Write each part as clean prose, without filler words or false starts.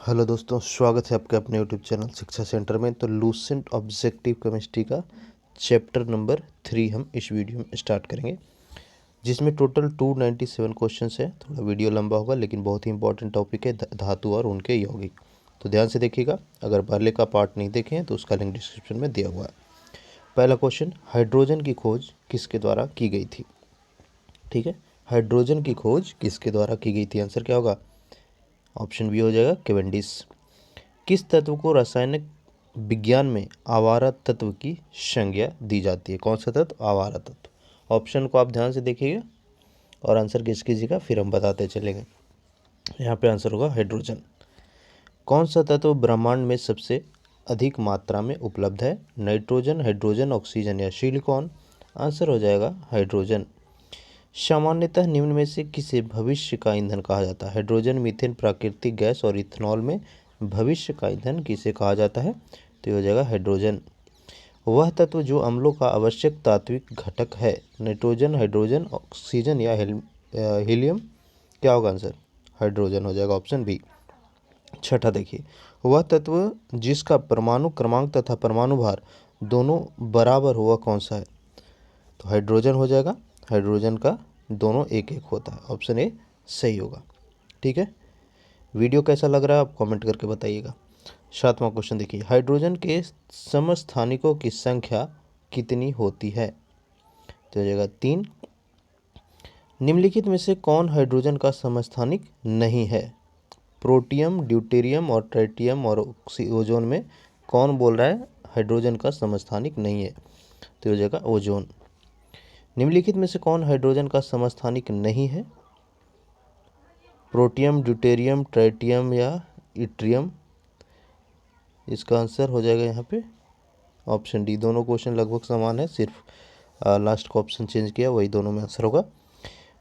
Hello दोस्तों, स्वागत है आपके अपने यूट्यूब चैनल शिक्षा सेंटर में। तो लूसेंट ऑब्जेक्टिव केमिस्ट्री का चैप्टर नंबर 3 हम इस वीडियो में स्टार्ट करेंगे, जिसमें टोटल 297 क्वेश्चंस है। थोड़ा वीडियो लंबा होगा लेकिन बहुत ही इंपॉर्टेंट टॉपिक है, धातु और उनके यौगिक। तो ध्यान से देखिएगा। अगर पहले का पार्ट नहीं देखे हैं तो उसका लिंक डिस्क्रिप्शन में दिया हुआ है। पहला क्वेश्चन, हाइड्रोजन की खोज किसके द्वारा की गई थी? ठीक है, हाइड्रोजन की खोज किसके द्वारा की गई थी? आंसर क्या होगा? ऑप्शन बी हो जाएगा, केवेंडिस। किस तत्व को रासायनिक विज्ञान में आवारा तत्व की संज्ञा दी जाती है? कौन सा तत्व? आवारा तत्व। ऑप्शन को आप ध्यान से देखिएगा और आंसर किस कीजिएगा, फिर हम बताते चलेंगे। यहाँ पे आंसर होगा हाइड्रोजन। कौन सा तत्व ब्रह्मांड में सबसे अधिक मात्रा में उपलब्ध है? नाइट्रोजन, हाइड्रोजन, ऑक्सीजन या सिलिकॉन? आंसर हो जाएगा हाइड्रोजन। सामान्यतः निम्न में से किसे भविष्य का ईंधन कहा जाता है? हाइड्रोजन, मीथेन, प्राकृतिक गैस और इथेनॉल में भविष्य का ईंधन किसे कहा जाता है? तो ये हो जाएगा हाइड्रोजन। वह तत्व जो अम्लों का आवश्यक तात्विक घटक है? नाइट्रोजन, हाइड्रोजन, ऑक्सीजन या हीलियम? क्या होगा आंसर? हाइड्रोजन हो जाएगा, ऑप्शन बी। छठा देखिए, वह तत्व जिसका परमाणु क्रमांक तथा परमाणु भार दोनों बराबर हुआ कौन सा है? तो हाइड्रोजन हो जाएगा। हाइड्रोजन का दोनों एक एक होता है, ऑप्शन ए सही होगा। ठीक है, वीडियो कैसा लग रहा है आप कमेंट करके बताइएगा। सातवां क्वेश्चन देखिए, हाइड्रोजन के समस्थानिकों की संख्या कितनी होती है? तो हो जाएगा 3। निम्नलिखित में से कौन हाइड्रोजन का समस्थानिक नहीं है? प्रोटियम, ड्यूटेरियम और ट्राइटियम और ओजोन में कौन बोल रहा है हाइड्रोजन का समस्थानिक नहीं है? तो हो जाएगा ओजोन। निम्नलिखित में से कौन हाइड्रोजन का समस्थानिक नहीं है? प्रोटियम, ड्यूटेरियम, ट्राइटियम या इट्रियम? इसका आंसर हो जाएगा यहाँ पे ऑप्शन डी। दोनों क्वेश्चन लगभग समान है, सिर्फ लास्ट का ऑप्शन चेंज किया, वही दोनों में आंसर होगा।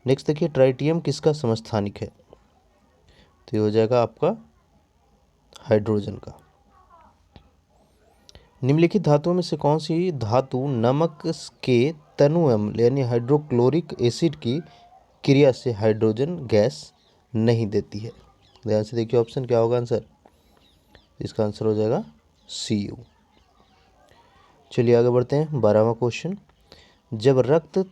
नेक्स्ट देखिए, ट्राइटियम किसका समस्थानिक है? तो ये हो जाएगा आपका हाइड्रोजन का। निम्नलिखित धातुओं में से कौन सी धातु नमक के तनु अम्ल यानी हाइड्रोक्लोरिक एसिड की क्रिया से हाइड्रोजन गैस नहीं देती है? ध्यान से देखिए, ऑप्शन क्या होगा आंसर? इसका आंसर हो जाएगा Cu। चलिए आगे बढ़ते हैं। 12वां क्वेश्चन, जब रक्त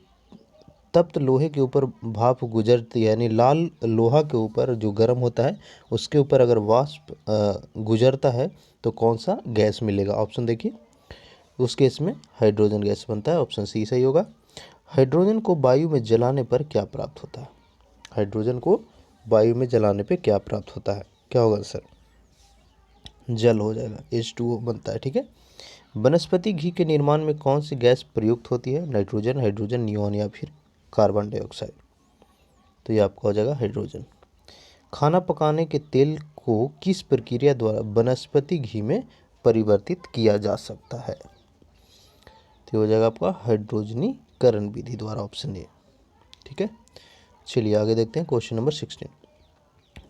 तप्त लोहे के ऊपर भाप गुजरती है यानी लाल लोहा के ऊपर जो गर्म होता है उसके ऊपर अगर वाष्प गुजरता है तो कौन सा गैस मिलेगा? ऑप्शन देखिए, उस केस में हाइड्रोजन गैस बनता है, ऑप्शन सी सही होगा। हाइड्रोजन को वायु में जलाने पर क्या प्राप्त होता है? हाइड्रोजन को वायु में जलाने पर क्या प्राप्त होता है? क्या होगा सर? जल हो जाएगा, H2O बनता है। ठीक है, वनस्पति घी के निर्माण में कौन सी गैस प्रयुक्त होती है? नाइट्रोजन, हाइड्रोजन, नियॉन या फिर कार्बन डाइऑक्साइड? तो ये आपका हो जाएगा हाइड्रोजन। खाना पकाने के तेल को किस प्रक्रिया द्वारा वनस्पति घी में परिवर्तित किया जा सकता है? तो हो जाएगा आपका हाइड्रोजनीकरण विधि द्वारा, ऑप्शन ए। ठीक है, चलिए आगे देखते हैं। क्वेश्चन नंबर 16,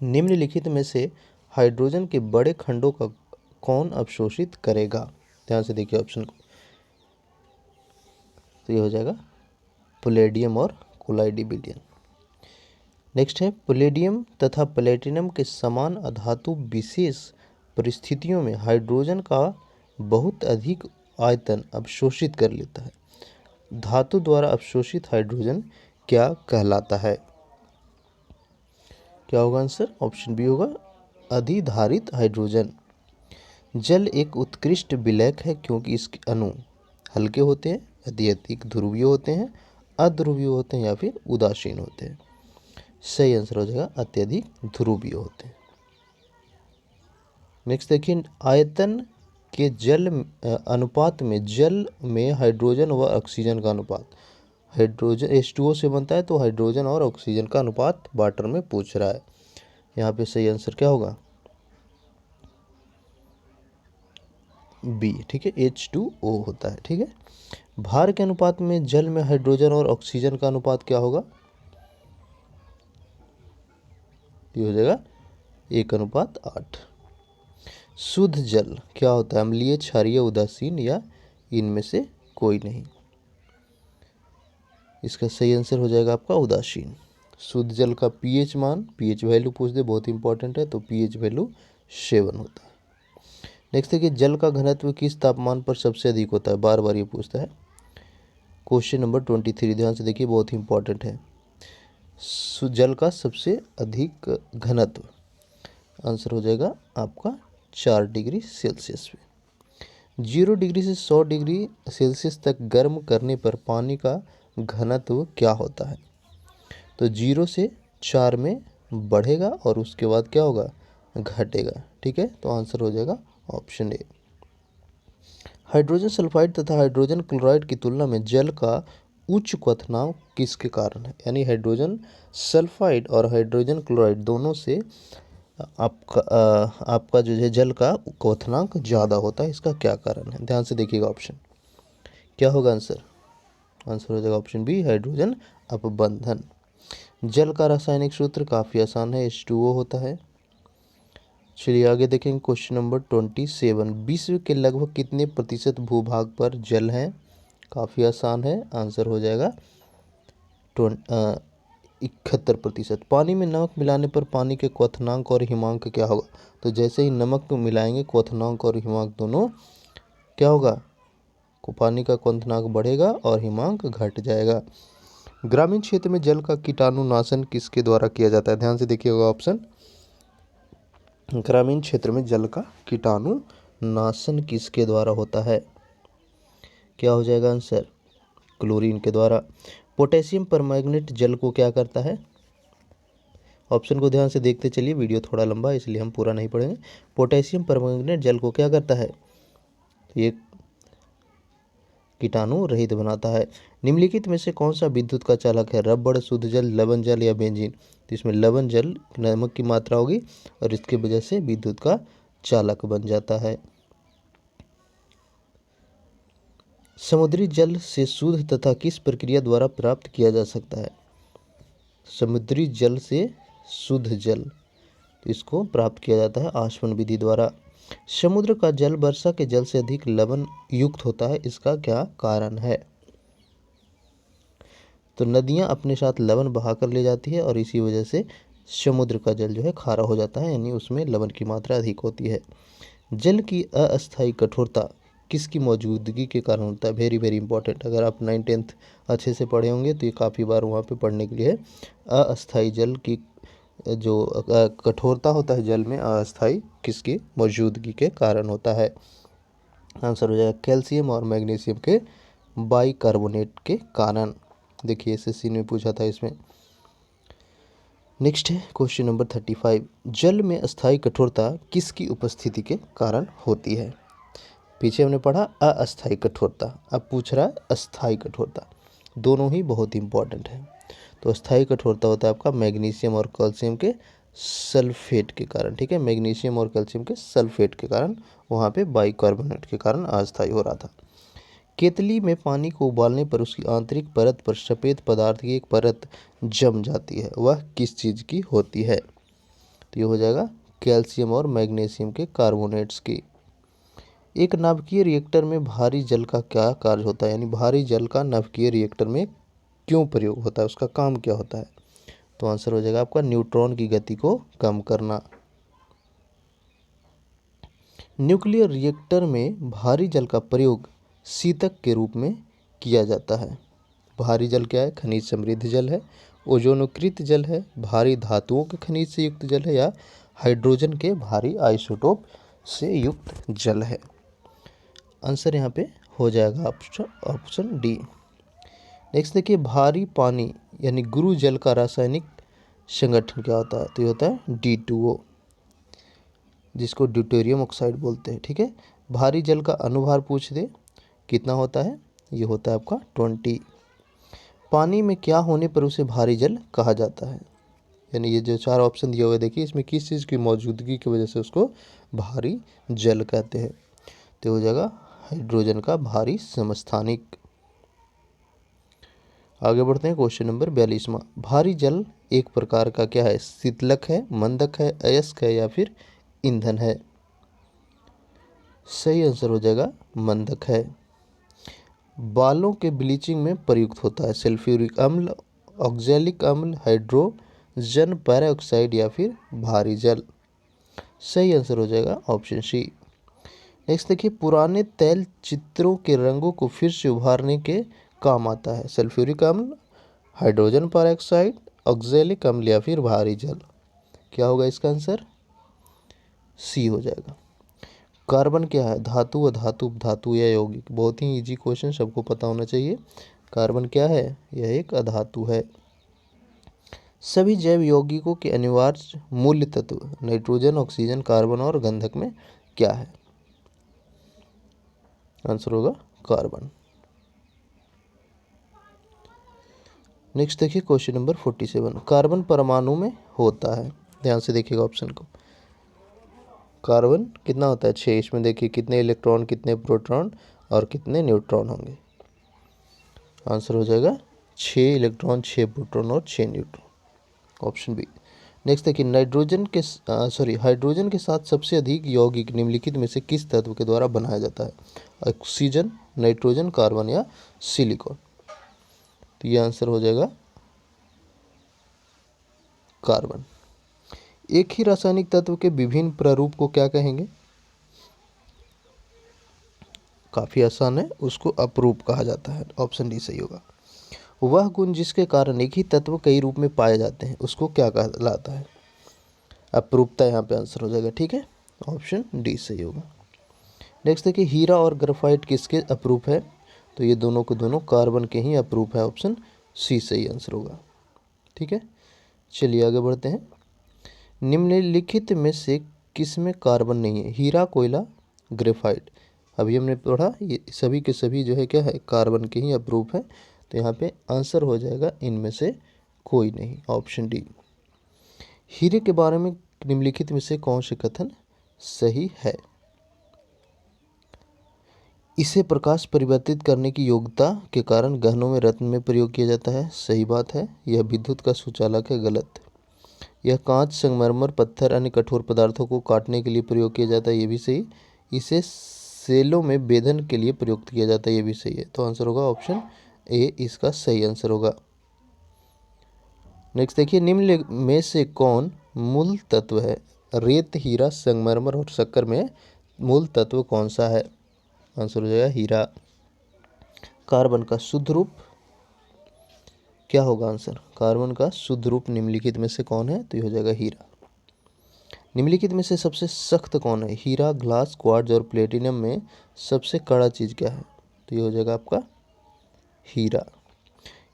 निम्नलिखित में से हाइड्रोजन के बड़े खंडों का कौन अवशोषित करेगा? ध्यान से देखिए ऑप्शन को। तो ये हो जाएगा पैलेडियम और कोलाइडिबिलियन। नेक्स्ट है, पैलेडियम तथा प्लेटिनम के समान अधातु विशेष परिस्थितियों में हाइड्रोजन का बहुत अधिक आयतन अवशोषित कर लेता है। धातु द्वारा अवशोषित हाइड्रोजन क्या कहलाता है? क्या होगा आंसर? ऑप्शन बी होगा, अधिधारित हाइड्रोजन। जल एक उत्कृष्ट विलयक है क्योंकि इसके अणु हल्के होते हैं, अत्यधिक ध्रुवीय होते हैं, अध्रुवीय होते हैं या फिर उदासीन होते हैं? सही आंसर हो जाएगा अत्यधिक ध्रुवीय होते हैं। नेक्स्ट देखिए, आयतन के जल अनुपात में जल में हाइड्रोजन व ऑक्सीजन का अनुपात। हाइड्रोजन H2O से बनता है तो हाइड्रोजन और ऑक्सीजन का अनुपात वाटर में पूछ रहा है। यहाँ पे सही आंसर क्या होगा? बी। ठीक है, H2O होता है। ठीक है, भार के अनुपात में जल में हाइड्रोजन और ऑक्सीजन का अनुपात क्या होगा? ये हो जाएगा 1:8। शुद्ध जल क्या होता है? अम्लीय, क्षारीय, उदासीन या इनमें से कोई नहीं? इसका सही आंसर हो जाएगा आपका उदासीन। शुद्ध जल का पीएच मान, पीएच वैल्यू पूछ दे, बहुत इंपॉर्टेंट है, तो पीएच वैल्यू 7 होता है। नेक्स्ट देखिए, जल का घनत्व किस तापमान पर सबसे अधिक होता है, बार बार ये पूछता है। क्वेश्चन नंबर 23 ध्यान से देखिए, बहुत ही इंपॉर्टेंट है। जल का सबसे अधिक घनत्व, आंसर हो जाएगा आपका 4 डिग्री सेल्सियस में। 0 डिग्री से 100 डिग्री सेल्सियस तक गर्म करने पर पानी का घनत्व क्या होता है? तो 0 से 4 में बढ़ेगा और उसके बाद क्या होगा, घटेगा। ठीक है, तो आंसर हो जाएगा ऑप्शन ए। हाइड्रोजन सल्फाइड तथा हाइड्रोजन क्लोराइड की तुलना में जल का उच्च क्वथनांक किसके कारण है? यानी हाइड्रोजन सल्फाइड और हाइड्रोजन क्लोराइड दोनों से आपका जो है जल का क्वथनांक ज़्यादा होता है, इसका क्या कारण है? ध्यान से देखिएगा ऑप्शन, क्या होगा आंसर? आंसर हो जाएगा ऑप्शन बी, हाइड्रोजन अपबंधन। जल का रासायनिक सूत्र काफ़ी आसान है, H2O होता है। चलिए आगे देखेंगे क्वेश्चन नंबर 27। विश्व के लगभग कितने प्रतिशत भूभाग पर जल है? काफ़ी आसान है, आंसर हो जाएगा 71%। पानी में नमक मिलाने पर पानी के क्वथनांक और हिमांक क्या होगा? तो जैसे ही नमक मिलाएंगे क्वथनांक और हिमांक दोनों क्या होगा, पानी का क्वथनांक बढ़ेगा और हिमांक घट जाएगा। ग्रामीण क्षेत्र में जल का कीटाणुनाशन किसके द्वारा किया जाता है? ध्यान से देखिएगा ऑप्शन, ग्रामीण क्षेत्र में जल का कीटाणुनाशन किसके द्वारा होता है? क्या हो जाएगा आंसर? क्लोरीन के द्वारा। पोटेशियम परमैंगनेट जल को क्या करता है? ऑप्शन को ध्यान से देखते चलिए, वीडियो थोड़ा लंबा है इसलिए हम पूरा नहीं पढ़ेंगे। पोटेशियम परमैंगनेट जल को क्या करता है? तो ये कीटाणु रहित बनाता है। निम्नलिखित में से कौन सा विद्युत का चालक है? रबड़, शुद्ध जल, लवण जल या बेंजीन? तो इसमें लवण जल, नमक की मात्रा होगी और इसकी वजह से विद्युत का चालक बन जाता है। समुद्री जल से शुद्ध तथा किस प्रक्रिया द्वारा प्राप्त किया जा सकता है? समुद्री जल से शुद्ध जल, तो इसको प्राप्त किया जाता है आशवन विधि द्वारा। समुद्र का जल वर्षा के जल से अधिक लवण युक्त होता है, इसका क्या कारण है? तो नदियां अपने साथ लवण बहाकर ले जाती है और इसी वजह से समुद्र का जल जो है खारा हो जाता है, यानी उसमें लवण की मात्रा अधिक होती है। जल की अस्थायी कठोरता किसकी मौजूदगी के कारण होता है? वेरी वेरी इंपॉर्टेंट, अगर आप 9th-10th अच्छे से पढ़े होंगे तो ये काफ़ी बार वहाँ पे पढ़ने के लिए है। अस्थायी जल की जो कठोरता होता है जल में, अस्थायी किसकी मौजूदगी के कारण होता है? आंसर हो जाएगा कैल्शियम और मैग्नीशियम के बाइकार्बोनेट के कारण। देखिए SSC ने पूछा था इसमें। नेक्स्ट है क्वेश्चन नंबर 35। जल में अस्थायी कठोरता किसकी उपस्थिति के कारण होती है? पीछे हमने पढ़ा अस्थायी कठोरता, अब पूछ रहा है अस्थायी कठोरता, दोनों ही बहुत इंपॉर्टेंट है। तो अस्थायी कठोरता होता है आपका मैग्नीशियम और कैल्शियम के सल्फेट के कारण। ठीक है, मैग्नीशियम और कैल्शियम के सल्फेट के कारण, वहाँ पे बाइकार्बोनेट के कारण अस्थायी हो रहा था। केतली में पानी को उबालने पर उसकी आंतरिक परत पर सफ़ेद पदार्थ की एक परत जम जाती है, वह किस चीज़ की होती है? तो ये हो जाएगा कैल्शियम और मैग्नीशियम के कार्बोनेट्स की। एक नाभिकीय रिएक्टर में भारी जल का क्या कार्य होता है? यानी भारी जल का नाभिकीय रिएक्टर में क्यों प्रयोग होता है, उसका काम क्या होता है? तो आंसर हो जाएगा आपका न्यूट्रॉन की गति को कम करना। न्यूक्लियर रिएक्टर में भारी जल का प्रयोग शीतक के रूप में किया जाता है। भारी जल क्या है? खनिज समृद्ध जल है, ओजोनकृत जल है, भारी धातुओं के खनिज से युक्त जल है, या हाइड्रोजन के भारी आइसोटोप से युक्त जल है? आंसर यहाँ पे हो जाएगा ऑप्शन डी। नेक्स्ट देखिए, भारी पानी यानी गुरु जल का रासायनिक संगठन क्या होता है? तो ये होता है D2O, जिसको ड्यूटेरियम ऑक्साइड बोलते हैं। ठीक है, भारी जल का अनुभार पूछ दे कितना होता है? ये होता है आपका 20। पानी में क्या होने पर उसे भारी जल कहा जाता है? यानी ये जो 4 ऑप्शन दिए हुए देखिए, इसमें किस चीज़ की मौजूदगी की वजह से उसको भारी जल कहते हैं? तो हो जाएगा हाइड्रोजन का भारी समस्थानिक। आगे बढ़ते हैं क्वेश्चन नंबर 42वां। भारी जल एक प्रकार का क्या है? शीतलक है, मंदक है, अयस्क है या फिर ईंधन है? सही आंसर हो जाएगा मंदक है। बालों के ब्लीचिंग में प्रयुक्त होता है सल्फ्यूरिक अम्ल, ऑक्जेलिक अम्ल, हाइड्रोजन पेरोक्साइड या फिर भारी जल? सही आंसर हो जाएगा ऑप्शन सी। नेक्स्ट देखिए, पुराने तैल चित्रों के रंगों को फिर से उभारने के काम आता है। सल्फ्यूरिक अम्ल, हाइड्रोजन पेरोक्साइड, ऑक्जेलिक अम्ल या फिर भारी जल। क्या होगा इसका आंसर? सी हो जाएगा। कार्बन क्या है? धातु, अधातु, उपधातु या यौगिक? बहुत ही इजी क्वेश्चन, सबको पता होना चाहिए। कार्बन क्या है? यह एक अधातु है। सभी जैव यौगिकों के अनिवार्य मूल्य तत्व नाइट्रोजन, ऑक्सीजन, कार्बन और गंधक में क्या है? आंसर होगा कार्बन। नेक्स्ट देखिए क्वेश्चन नंबर 47। कार्बन परमाणु में होता है, ध्यान से देखिएगा ऑप्शन को। कार्बन कितना होता है? 6। इसमें देखिए कितने इलेक्ट्रॉन, कितने प्रोटॉन और कितने न्यूट्रॉन होंगे। आंसर हो जाएगा 6 इलेक्ट्रॉन, 6 प्रोटॉन और 6 न्यूट्रॉन, ऑप्शन बी। नेक्स्ट देखिए, हाइड्रोजन के साथ सबसे अधिक यौगिक निम्नलिखित में से किस तत्व के द्वारा बनाया जाता है? ऑक्सीजन, नाइट्रोजन, कार्बन या सिलिकॉन? तो ये आंसर हो जाएगा कार्बन। एक ही रासायनिक तत्व के विभिन्न प्रारूप को क्या कहेंगे? काफी आसान है, उसको अपरूप कहा जाता है, ऑप्शन डी सही होगा। वह गुण जिसके कारण एक ही तत्व कई रूप में पाए जाते हैं उसको क्या कहलाता है? अपरूपता यहाँ पे आंसर हो जाएगा, ठीक है, ऑप्शन डी सही होगा। नेक्स्ट देखिए, हीरा और ग्रेफाइट किसके अपरूप है? तो ये दोनों को दोनों कार्बन के ही अपरूप है, ऑप्शन सी सही आंसर होगा, ठीक है। चलिए आगे बढ़ते हैं। निम्नलिखित में से किसमें कार्बन नहीं है? हीरा, कोयला, ग्रेफाइट। अभी हमने पढ़ा ये सभी के सभी जो है क्या है? कार्बन के ही अपरूप है। तो यहाँ पे आंसर हो जाएगा इनमें से कोई नहीं, ऑप्शन डी। हीरे के बारे में निम्नलिखित में से कौन से कथन सही है? इसे प्रकाश परिवर्तित करने की योग्यता के कारण गहनों में रत्न में प्रयोग किया जाता है, सही बात है। यह विद्युत का सुचालक है, गलत। यह कांच, संगमरमर, पत्थर, अन्य कठोर पदार्थों को काटने के लिए प्रयोग किया जाता है, ये भी सही। इसे सेलों में बेधन के लिए प्रयुक्त किया जाता है, ये भी सही है। तो आंसर होगा ऑप्शन ए, इसका सही आंसर होगा। नेक्स्ट देखिए, निम्न में से कौन मूल तत्व है? रेत, हीरा, संगमरमर और शक्कर में मूल तत्व कौन सा है? आंसर हो जाएगा हीरा। कार्बन का शुद्ध रूप क्या होगा? आंसर कार्बन का शुद्ध रूप निम्नलिखित में से कौन है? तो ये हो जाएगा हीरा। निम्नलिखित में से सबसे सख्त कौन है? हीरा, ग्लास, क्वार्ट्ज और प्लेटिनम में सबसे कड़ा चीज क्या है? तो ये हो जाएगा आपका हीरा।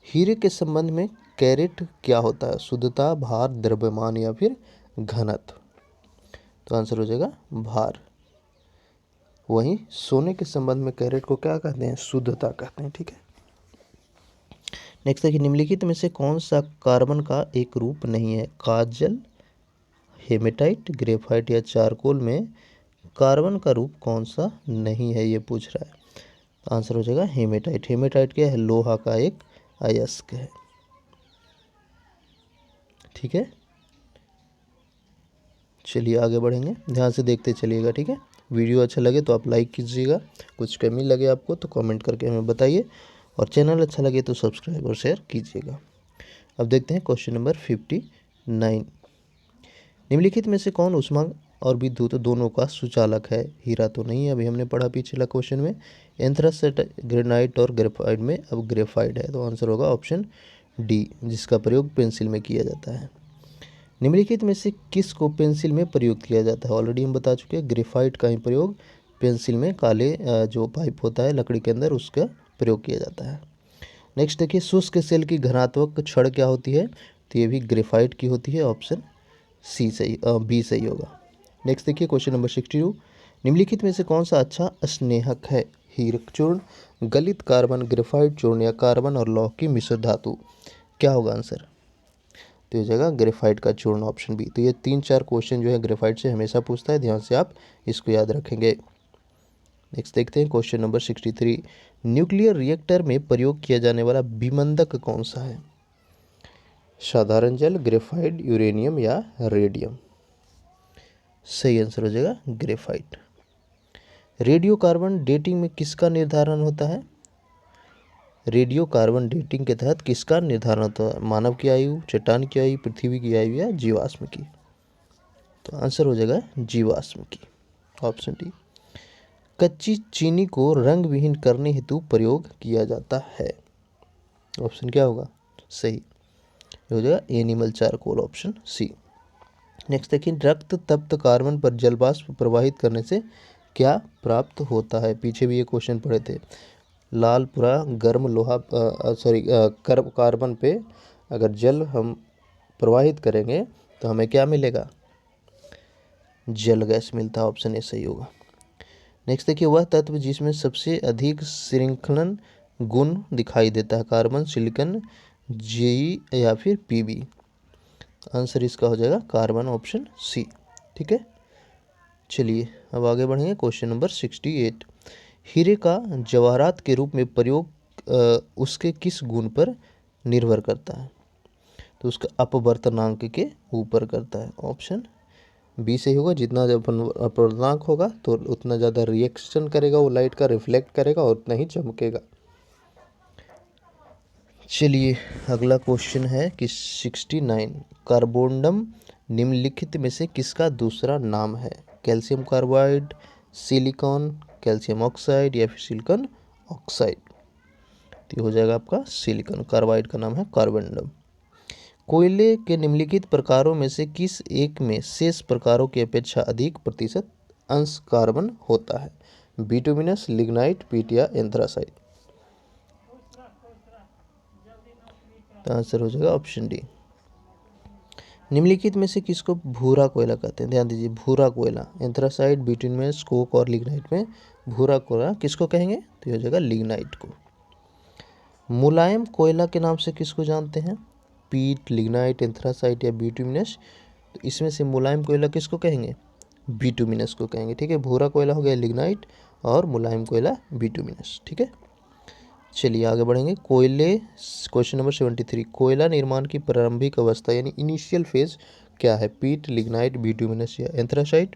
हीरे के संबंध में कैरेट क्या होता है? शुद्धता, भार, द्रव्यमान या फिर घनत्व? तो आंसर हो जाएगा भार। वहीं सोने के संबंध में कैरेट को क्या कहते हैं? शुद्धता कहते हैं, ठीक है। नेक्स्ट देखिए, निम्नलिखित में से कौन सा कार्बन का एक रूप नहीं है? काजल, हेमेटाइट, ग्रेफाइट या चारकोल में कार्बन का रूप कौन सा नहीं है, ये पूछ रहा है। आंसर हो जाएगा हेमेटाइट। हेमेटाइट क्या है? लोहा का एक अयस्क है, ठीक है। चलिए आगे बढ़ेंगे, ध्यान से देखते चलिएगा, ठीक है। वीडियो अच्छा लगे तो आप लाइक कीजिएगा, कुछ कमी लगे आपको तो कमेंट करके हमें बताइए, और चैनल अच्छा लगे तो सब्सक्राइब और शेयर कीजिएगा। अब देखते हैं क्वेश्चन नंबर 59। निम्नलिखित में से कौन ऊष्मा और विद्युत दोनों का सुचालक है? हीरा तो नहीं है, अभी हमने पढ़ा पिछला क्वेश्चन में। एंथ्रासाइट, ग्रेनाइट और ग्रेफाइट में अब ग्रेफाइट है, तो आंसर होगा ऑप्शन डी, जिसका प्रयोग पेंसिल में किया जाता है। निम्नलिखित में से किस को पेंसिल में प्रयुक्त किया जाता है? ऑलरेडी हम बता चुके हैं, ग्रेफाइट का ही प्रयोग पेंसिल में, काले जो पाइप होता है लकड़ी के अंदर उसका प्रयोग किया जाता है। नेक्स्ट देखिए, शुष्क सेल की घनात्मक छड़ क्या होती है? तो ये भी ग्रेफाइट की होती है, ऑप्शन सी सही, बी सही होगा। नेक्स्ट देखिए क्वेश्चन नंबर 62। निम्नलिखित में से कौन सा अच्छा स्नेहक है? हीरक चूर्ण, गलित कार्बन, ग्रेफाइट चूर्ण या कार्बन और लौह की मिश्र धातु? क्या होगा आंसर? तो ये जगह ग्रेफाइट का चूर्ण, ऑप्शन बी। तो ये 3-4 क्वेश्चन जो है ग्रेफाइट से हमेशा पूछता है, ध्यान से आप इसको याद रखेंगे। नेक्स्ट देखते हैं क्वेश्चन नंबर 63। न्यूक्लियर रिएक्टर में प्रयोग किया जाने वाला विमंदक कौन सा है? साधारण जल, ग्रेफाइट, यूरेनियम या रेडियम? सही आंसर हो जाएगा ग्रेफाइट। रेडियो कार्बन डेटिंग में किसका निर्धारण होता है? रेडियो कार्बन डेटिंग के तहत किसका निर्धारण होता है? मानव की आयु, चट्टान की आयु, पृथ्वी की आयु या जीवाश्म की? तो आंसर हो जाएगा जीवाश्म की, ऑप्शन डी। कच्ची चीनी को रंग विहीन करने हेतु प्रयोग किया जाता है, ऑप्शन क्या होगा सही, हो जाएगा animal charcoal, option C. Next देखिए, रक्त तप्त कार्बन पर जलवाष्प प्रवाहित करने से क्या प्राप्त होता है। पीछे भी ये क्वेश्चन पढ़े थे। लाल पूरा गर्म लोहा कार्बन पे अगर जल हम प्रवाहित करेंगे तो हमें क्या मिलेगा, जल गैस मिलता है, ऑप्शन ए सही होगा। नेक्स्ट देखिए, वह तत्व जिसमें सबसे अधिक श्रृंखलन गुण दिखाई देता है, कार्बन, सिलिकॉन, जी या फिर पीबी। आंसर इसका हो जाएगा कार्बन, ऑप्शन सी। ठीक है, चलिए अब आगे बढ़ेंगे। क्वेश्चन नंबर 68, हीरे का जवाहरात के रूप में प्रयोग उसके किस गुण पर निर्भर करता है, तो उसका अपवर्तनांक के ऊपर करता है, ऑप्शन बी सही होगा। जितना जब अपवर्तनांक होगा तो उतना ज़्यादा रिएक्शन करेगा, वो लाइट का रिफ्लेक्ट करेगा और उतना ही चमकेगा। चलिए अगला क्वेश्चन है कि 69, कार्बोंडम निम्नलिखित में से किसका दूसरा नाम है, calcium carbide, silicon, calcium oxide या फिर सिलिकॉन ऑक्साइड। तो हो जाएगा आपका सिलिकॉन कार्बाइड का नाम है कार्बोंडम। कोयले के निम्नलिखित प्रकारों में से किस एक में शेष प्रकारों की अपेक्षा अधिक प्रतिशत अंश कार्बन होता है, बिटुमिनस, लिग्नाइट, पीट या एंथ्रासाइट। तो आंसर हो जाएगा ऑप्शन डी। निम्नलिखित में से किसको भूरा कोयला कहते हैं, ध्यान दीजिए, भूरा कोयला, एंथ्रासाइट, बिटुमिनस, कोक और लिग्नाइट में भूरा कोयला किसको कहेंगे, तो हो जाएगा लिग्नाइट को। मुलायम कोयला के नाम से किसको जानते हैं, पीट, लिग्नाइट, एंथ्रासाइट या बिटुमिनस। तो इसमें से मुलायम कोयला किसको कहेंगे, बिटुमिनस को कहेंगे। ठीक है, भूरा कोयला हो गया लिग्नाइट और मुलायम कोयला बिटुमिनस। ठीक है, चलिए आगे बढ़ेंगे। क्वेश्चन नंबर 73, कोयला निर्माण की प्रारंभिक अवस्था यानी इनिशियल फेज क्या है, पीट, लिग्नाइट, बिटुमिनस या एंथ्रासाइट।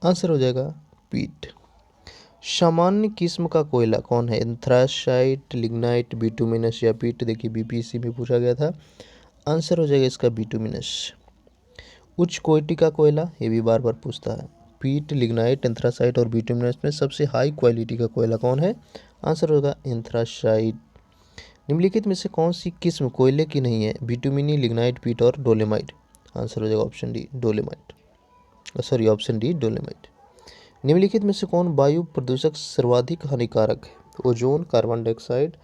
आंसर हो जाएगा पीट। सामान्य किस्म का कोयला कौन है, एंथ्रासाइट, लिग्नाइट, बिटुमिनस या पीट। देखिए बीपीएससी में पूछा गया था, आंसर हो जाएगा इसका बिटुमिनस। उच्च कोटि का कोयला, ये भी बार बार पूछता है, पीट, लिग्नाइट, एंथ्रासाइट और बिटुमिनस में सबसे हाई क्वालिटी का कोयला कौन है, आंसर होगा एंथ्रासाइट। निम्नलिखित में से कौन सी किस्म कोयले की नहीं है, बिटुमिनी, लिग्नाइट, पीट और डोलेमाइट। आंसर हो जाएगा option D Dolemite, option D Dolemite. निम्नलिखित में से कौन वायु प्रदूषक सर्वाधिक हानिकारक है, ozone, carbon dioxide,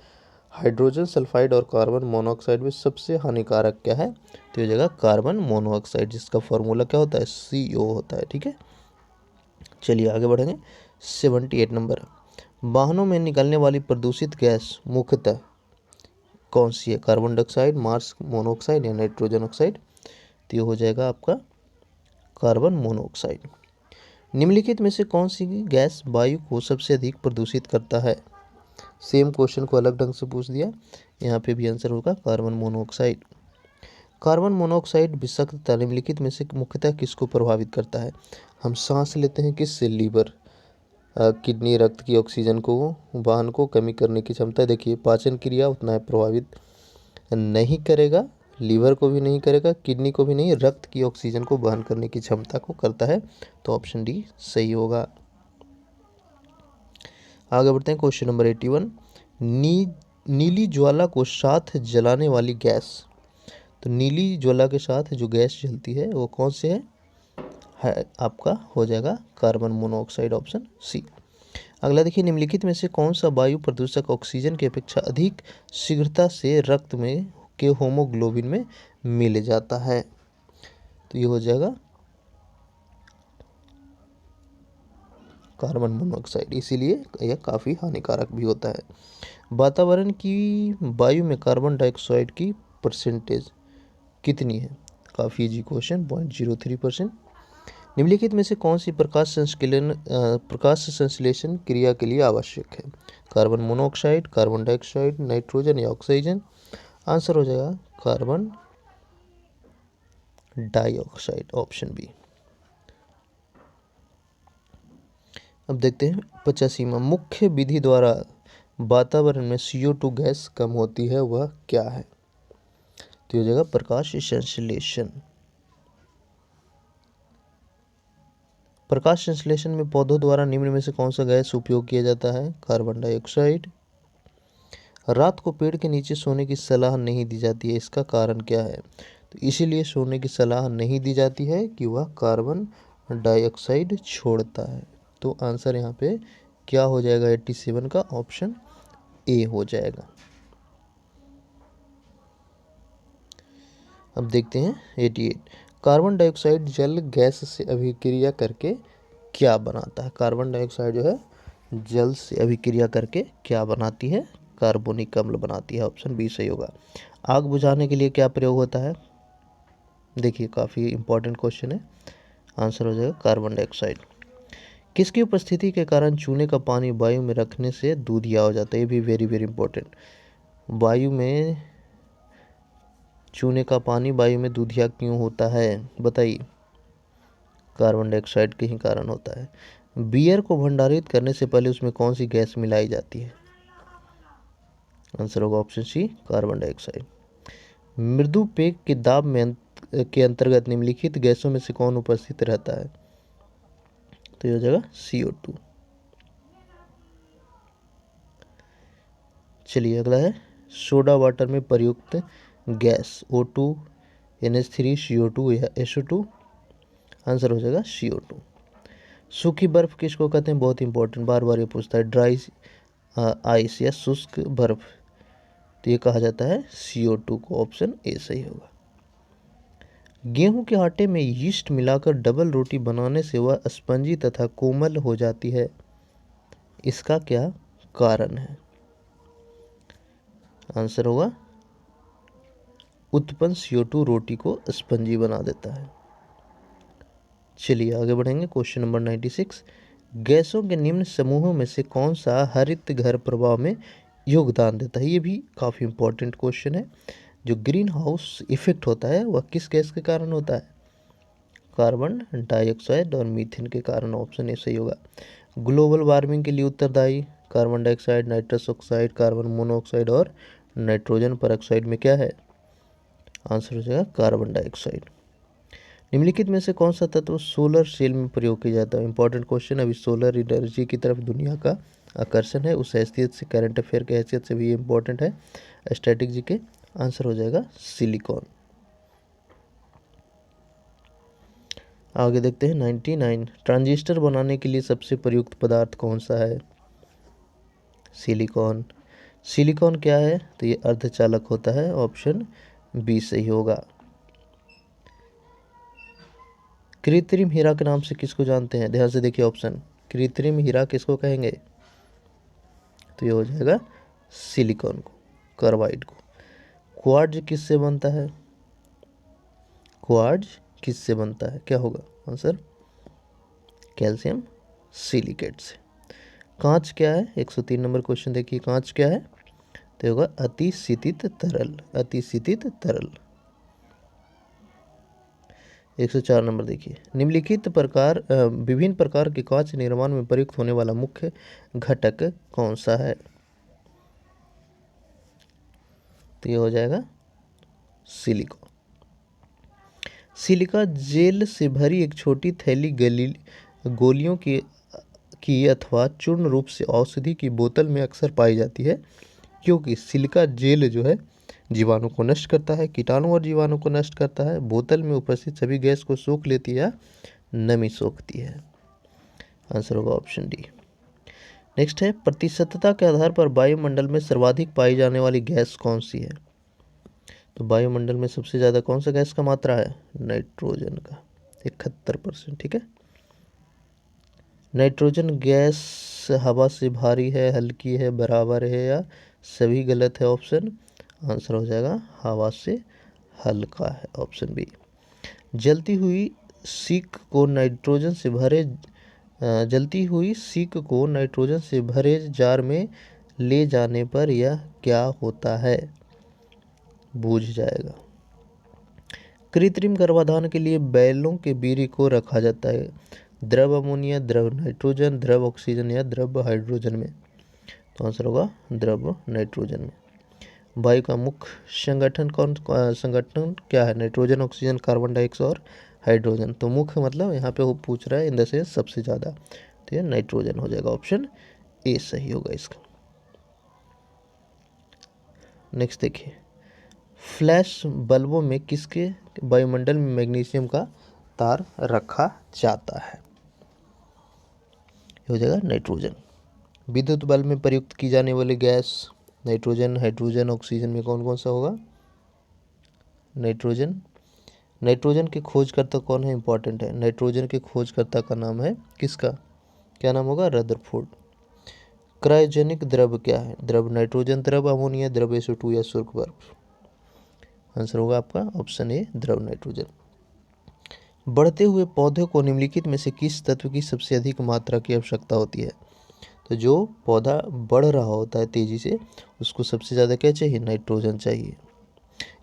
hydrogen sulphide और कार्बन मोनोऑक्साइड में सबसे हानिकारक क्या है, तो ये जगह कार्बन मोनोऑक्साइड, जिसका फॉर्मूला क्या होता है, CO होता है। ठीक है, चलिए आगे बढ़ेंगे। 78 नंबर, वाहनों में निकलने वाली प्रदूषित गैस मुख्यतः कौन सी है, कार्बन डाइऑक्साइड, मार्स मोनोऑक्साइड या नाइट्रोजन ऑक्साइड। तो ये हो जाएगा आपका कार्बन मोनोऑक्साइड। निम्नलिखित में से कौन सी गैस वायु को सबसे अधिक प्रदूषित करता है, सेम क्वेश्चन को अलग ढंग से पूछ दिया, यहाँ पे भी आंसर होगा कार्बन मोनोऑक्साइड। कार्बन मोनोऑक्साइड विषाक्तता निम्नलिखित में से मुख्यतः किसको प्रभावित करता है, हम सांस लेते हैं किससे, लीवर, किडनी, रक्त की ऑक्सीजन को वाहन को कमी करने की क्षमता। देखिए पाचन क्रिया उतना प्रभावित नहीं करेगा, लीवर को भी नहीं करेगा, किडनी को भी नहीं, रक्त की ऑक्सीजन को वहन करने की क्षमता को करता है, तो ऑप्शन डी सही होगा। आगे बढ़ते हैं। क्वेश्चन नंबर 81, नीली ज्वाला को साथ जलाने वाली गैस, तो नीली ज्वाला के साथ जो गैस जलती है वो कौन से है आपका हो जाएगा कार्बन मोनोऑक्साइड, ऑप्शन सी। अगला देखिए, निम्नलिखित में से कौन सा वायु प्रदूषक ऑक्सीजन की अपेक्षा अधिक शीघ्रता से रक्त में के होमोग्लोबिन में मिल जाता है, तो ये हो जाएगा कार्बन मोनोऑक्साइड, इसीलिए यह काफ़ी हानिकारक भी होता है। वातावरण की वायु में कार्बन डाइऑक्साइड की परसेंटेज कितनी है, काफ़ी इजी क्वेश्चन, 0.03%। निम्नलिखित में से कौन सी प्रकाश संश्लेषण क्रिया के लिए आवश्यक है, carbon monoxide, carbon dioxide, nitrogen या ऑक्सीजन। आंसर हो जाएगा कार्बन डाइऑक्साइड, ऑप्शन बी। अब देखते हैं 85वां, मुख्य विधि द्वारा वातावरण में CO2 गैस कम होती है वह क्या है, तो हो जाएगा प्रकाश संश्लेषण। प्रकाश संश्लेषण में पौधों द्वारा निम्न में से कौन सा गैस उपयोग किया जाता है? Carbon dioxide. रात को पेड़ के नीचे सोने की सलाह नहीं दी जाती है, इसका कारण क्या है? तो इसीलिए सोने की सलाह नहीं दी जाती है कि वह कार्बन डाइऑक्साइड छोड़ता है। तो आंसर यहाँ पे क्या हो जाएगा? 87 का ऑप्शन ए हो जाएगा। अब देखते हैं 88। कार्बन डाइऑक्साइड जल गैस से अभिक्रिया करके क्या बनाता है? कार्बन डाइऑक्साइड जो है जल से अभिक्रिया करके क्या बनाती है? कार्बोनिक अम्ल बनाती है। ऑप्शन बी सही होगा। आग बुझाने के लिए क्या प्रयोग होता है? देखिए काफ़ी इंपॉर्टेंट क्वेश्चन है। आंसर हो जाएगा कार्बन डाइऑक्साइड। किसकी उपस्थिति के कारण चूने का पानी वायु में रखने से दूधिया हो जाता है? ये भी वेरी वेरी इंपॉर्टेंट। वायु में चूने का पानी वायु में दूधिया क्यों होता है? बताइए। कार्बन डाइऑक्साइड के ही कारण होता है। बियर को भंडारित करने से पहले उसमें कौन सी गैस मिलाई जाती है? आंसर होगा ऑप्शन सी, कार्बन डाइऑक्साइड। मृदु पेय के दाब में के अंतर्गत निम्नलिखित गैसों में से कौन उपस्थित रहता है? तो ये हो जाएगा CO2। चलिए अगला है सोडा वाटर में प्रयुक्त गैस O2, NH3, CO2 या SO2। आंसर हो जाएगा CO2। सूखी बर्फ किसको कहते हैं? बहुत इंपॉर्टेंट, बार बार ये पूछता है। ड्राई आइस या शुष्क बर्फ, तो ये कहा जाता है CO2 को। ऑप्शन ए सही होगा। गेहूं के आटे में यीस्ट मिलाकर डबल रोटी बनाने से वह स्पंजी तथा कोमल हो जाती है, इसका क्या कारण है? आंसर होगा उत्पन्न CO2 रोटी को स्पंजी बना देता है। चलिए आगे बढ़ेंगे। Question number 96। गैसों के निम्न समूहों में से कौन सा हरित घर प्रभाव में योगदान देता है? ये भी काफ़ी इंपॉर्टेंट क्वेश्चन है। जो ग्रीन हाउस इफेक्ट होता है वह किस गैस के कारण होता है? कार्बन डाइऑक्साइड और मीथेन के कारण। ऑप्शन ए सही होगा। ग्लोबल वार्मिंग के लिए उत्तरदायी carbon dioxide, nitrous oxide, carbon monoxide और नाइट्रोजन परऑक्साइड में क्या है? आंसर हो जाएगा कार्बन डाइऑक्साइड। निम्नलिखित में से कौन सा तत्व सोलर सेल में प्रयोग किया जाता है? Important question. अभी सोलर एनर्जी की तरफ दुनिया का आकर्षण है, उस हैसियत से, करंट अफेयर की हैसियत से भी ये इंपॉर्टेंट है स्टैटिक जी के। आंसर हो जाएगा सिलिकॉन। आगे देखते हैं 99। ट्रांजिस्टर बनाने के लिए सबसे प्रयुक्त पदार्थ कौन सा है? सिलिकॉन। सिलिकॉन क्या है? तो ये अर्धचालक होता है। ऑप्शन बी सही होगा। कृत्रिम हीरा के नाम से किसको जानते हैं? ध्यान से देखिए ऑप्शन। कृत्रिम हीरा किसको कहेंगे? तो ये हो जाएगा सिलिकॉन को, कार्बाइड को। क्वार्ट्ज किससे बनता है? क्वार्ट्ज किससे बनता है? क्या होगा आंसर? कैल्शियम सिलिकेट से। कांच क्या है? 103 नंबर क्वेश्चन देखिए, कांच क्या है? तो होगा अतिशीतित तरल, अतिशीतित तरल। 104 नंबर देखिए, निम्नलिखित प्रकार विभिन्न प्रकार के कांच निर्माण में प्रयुक्त होने वाला मुख्य घटक कौन सा है? तो ये हो जाएगा सिलिकॉन। सिलिका जेल से भरी एक छोटी थैली गोलियों की अथवा चूर्ण रूप से औषधि की बोतल में अक्सर पाई जाती है, क्योंकि सिलिका जेल जो है जीवाणु को नष्ट करता है, कीटाणु और जीवाणु को नष्ट करता है, बोतल में उपस्थित सभी गैस को सोख लेती है या नमी सोखती है। आंसर होगा ऑप्शन डी। नेक्स्ट है, प्रतिशतता के आधार पर वायुमंडल में सर्वाधिक पाई जाने वाली गैस कौन सी है? तो वायुमंडल में सबसे ज़्यादा कौन सा गैस का मात्रा है? नाइट्रोजन का, 71%। ठीक है। नाइट्रोजन गैस हवा से भारी है, हल्की है, बराबर है या सभी गलत है? ऑप्शन। आंसर हो जाएगा हवा से हल्का है। Option B. जलती हुई सीक को नाइट्रोजन से भरे जार में ले जाने पर यह क्या होता है? बूझ जाएगा। कृत्रिम गर्भाधान के लिए बैलों के वीर्य को रखा जाता है द्रव अमोनिया, द्रव नाइट्रोजन, द्रव ऑक्सीजन या द्रव हाइड्रोजन में? तो आंसर होगा द्रव नाइट्रोजन में। वायु का मुख्य संगठन क्या है? नाइट्रोजन, ऑक्सीजन, कार्बन डाइऑक्साइड और हाइड्रोजन। तो मुख्य मतलब यहाँ पे वो पूछ रहा है इन द सेंस सबसे ज़्यादा, तो ये नाइट्रोजन हो जाएगा, ऑप्शन ए सही होगा इसका। नेक्स्ट देखिए, फ्लैश बल्बों में किसके वायुमंडल में मैग्नीशियम का तार रखा जाता है, हो जाएगा नाइट्रोजन। विद्युत बल्ब में प्रयुक्त की जाने वाली गैस नाइट्रोजन, हाइड्रोजन, ऑक्सीजन में कौन कौन सा होगा, नाइट्रोजन। नाइट्रोजन के खोजकर्ता कौन है, इंपॉर्टेंट है, नाइट्रोजन के खोजकर्ता का नाम है किसका, क्या नाम होगा, रदरफोर्ड। क्रायोजेनिक द्रव क्या है, द्रव नाइट्रोजन द्रव, अमोनिया द्रव, SO2 या शुष्क बर्फ। आंसर होगा आपका ऑप्शन ए, द्रव नाइट्रोजन। बढ़ते हुए पौधे को निम्नलिखित में से किस तत्व की सबसे अधिक मात्रा की आवश्यकता होती है, तो जो पौधा बढ़ रहा होता है तेजी से उसको सबसे ज़्यादा क्या चाहिए, नाइट्रोजन चाहिए।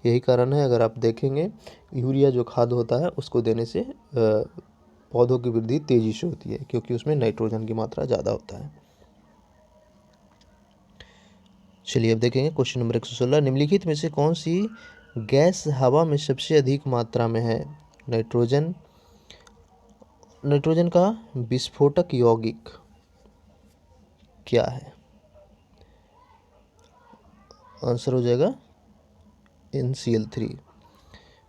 यही कारण है, अगर आप देखेंगे यूरिया जो खाद होता है उसको देने से पौधों की वृद्धि तेजी से होती है, क्योंकि उसमें नाइट्रोजन की मात्रा ज़्यादा होता है। चलिए अब देखेंगे क्वेश्चन नंबर 116, निम्नलिखित में से कौन सी गैस हवा में सबसे अधिक मात्रा में है, नाइट्रोजन। नाइट्रोजन का विस्फोटक यौगिक क्या है, आंसर हो जाएगा NCl3।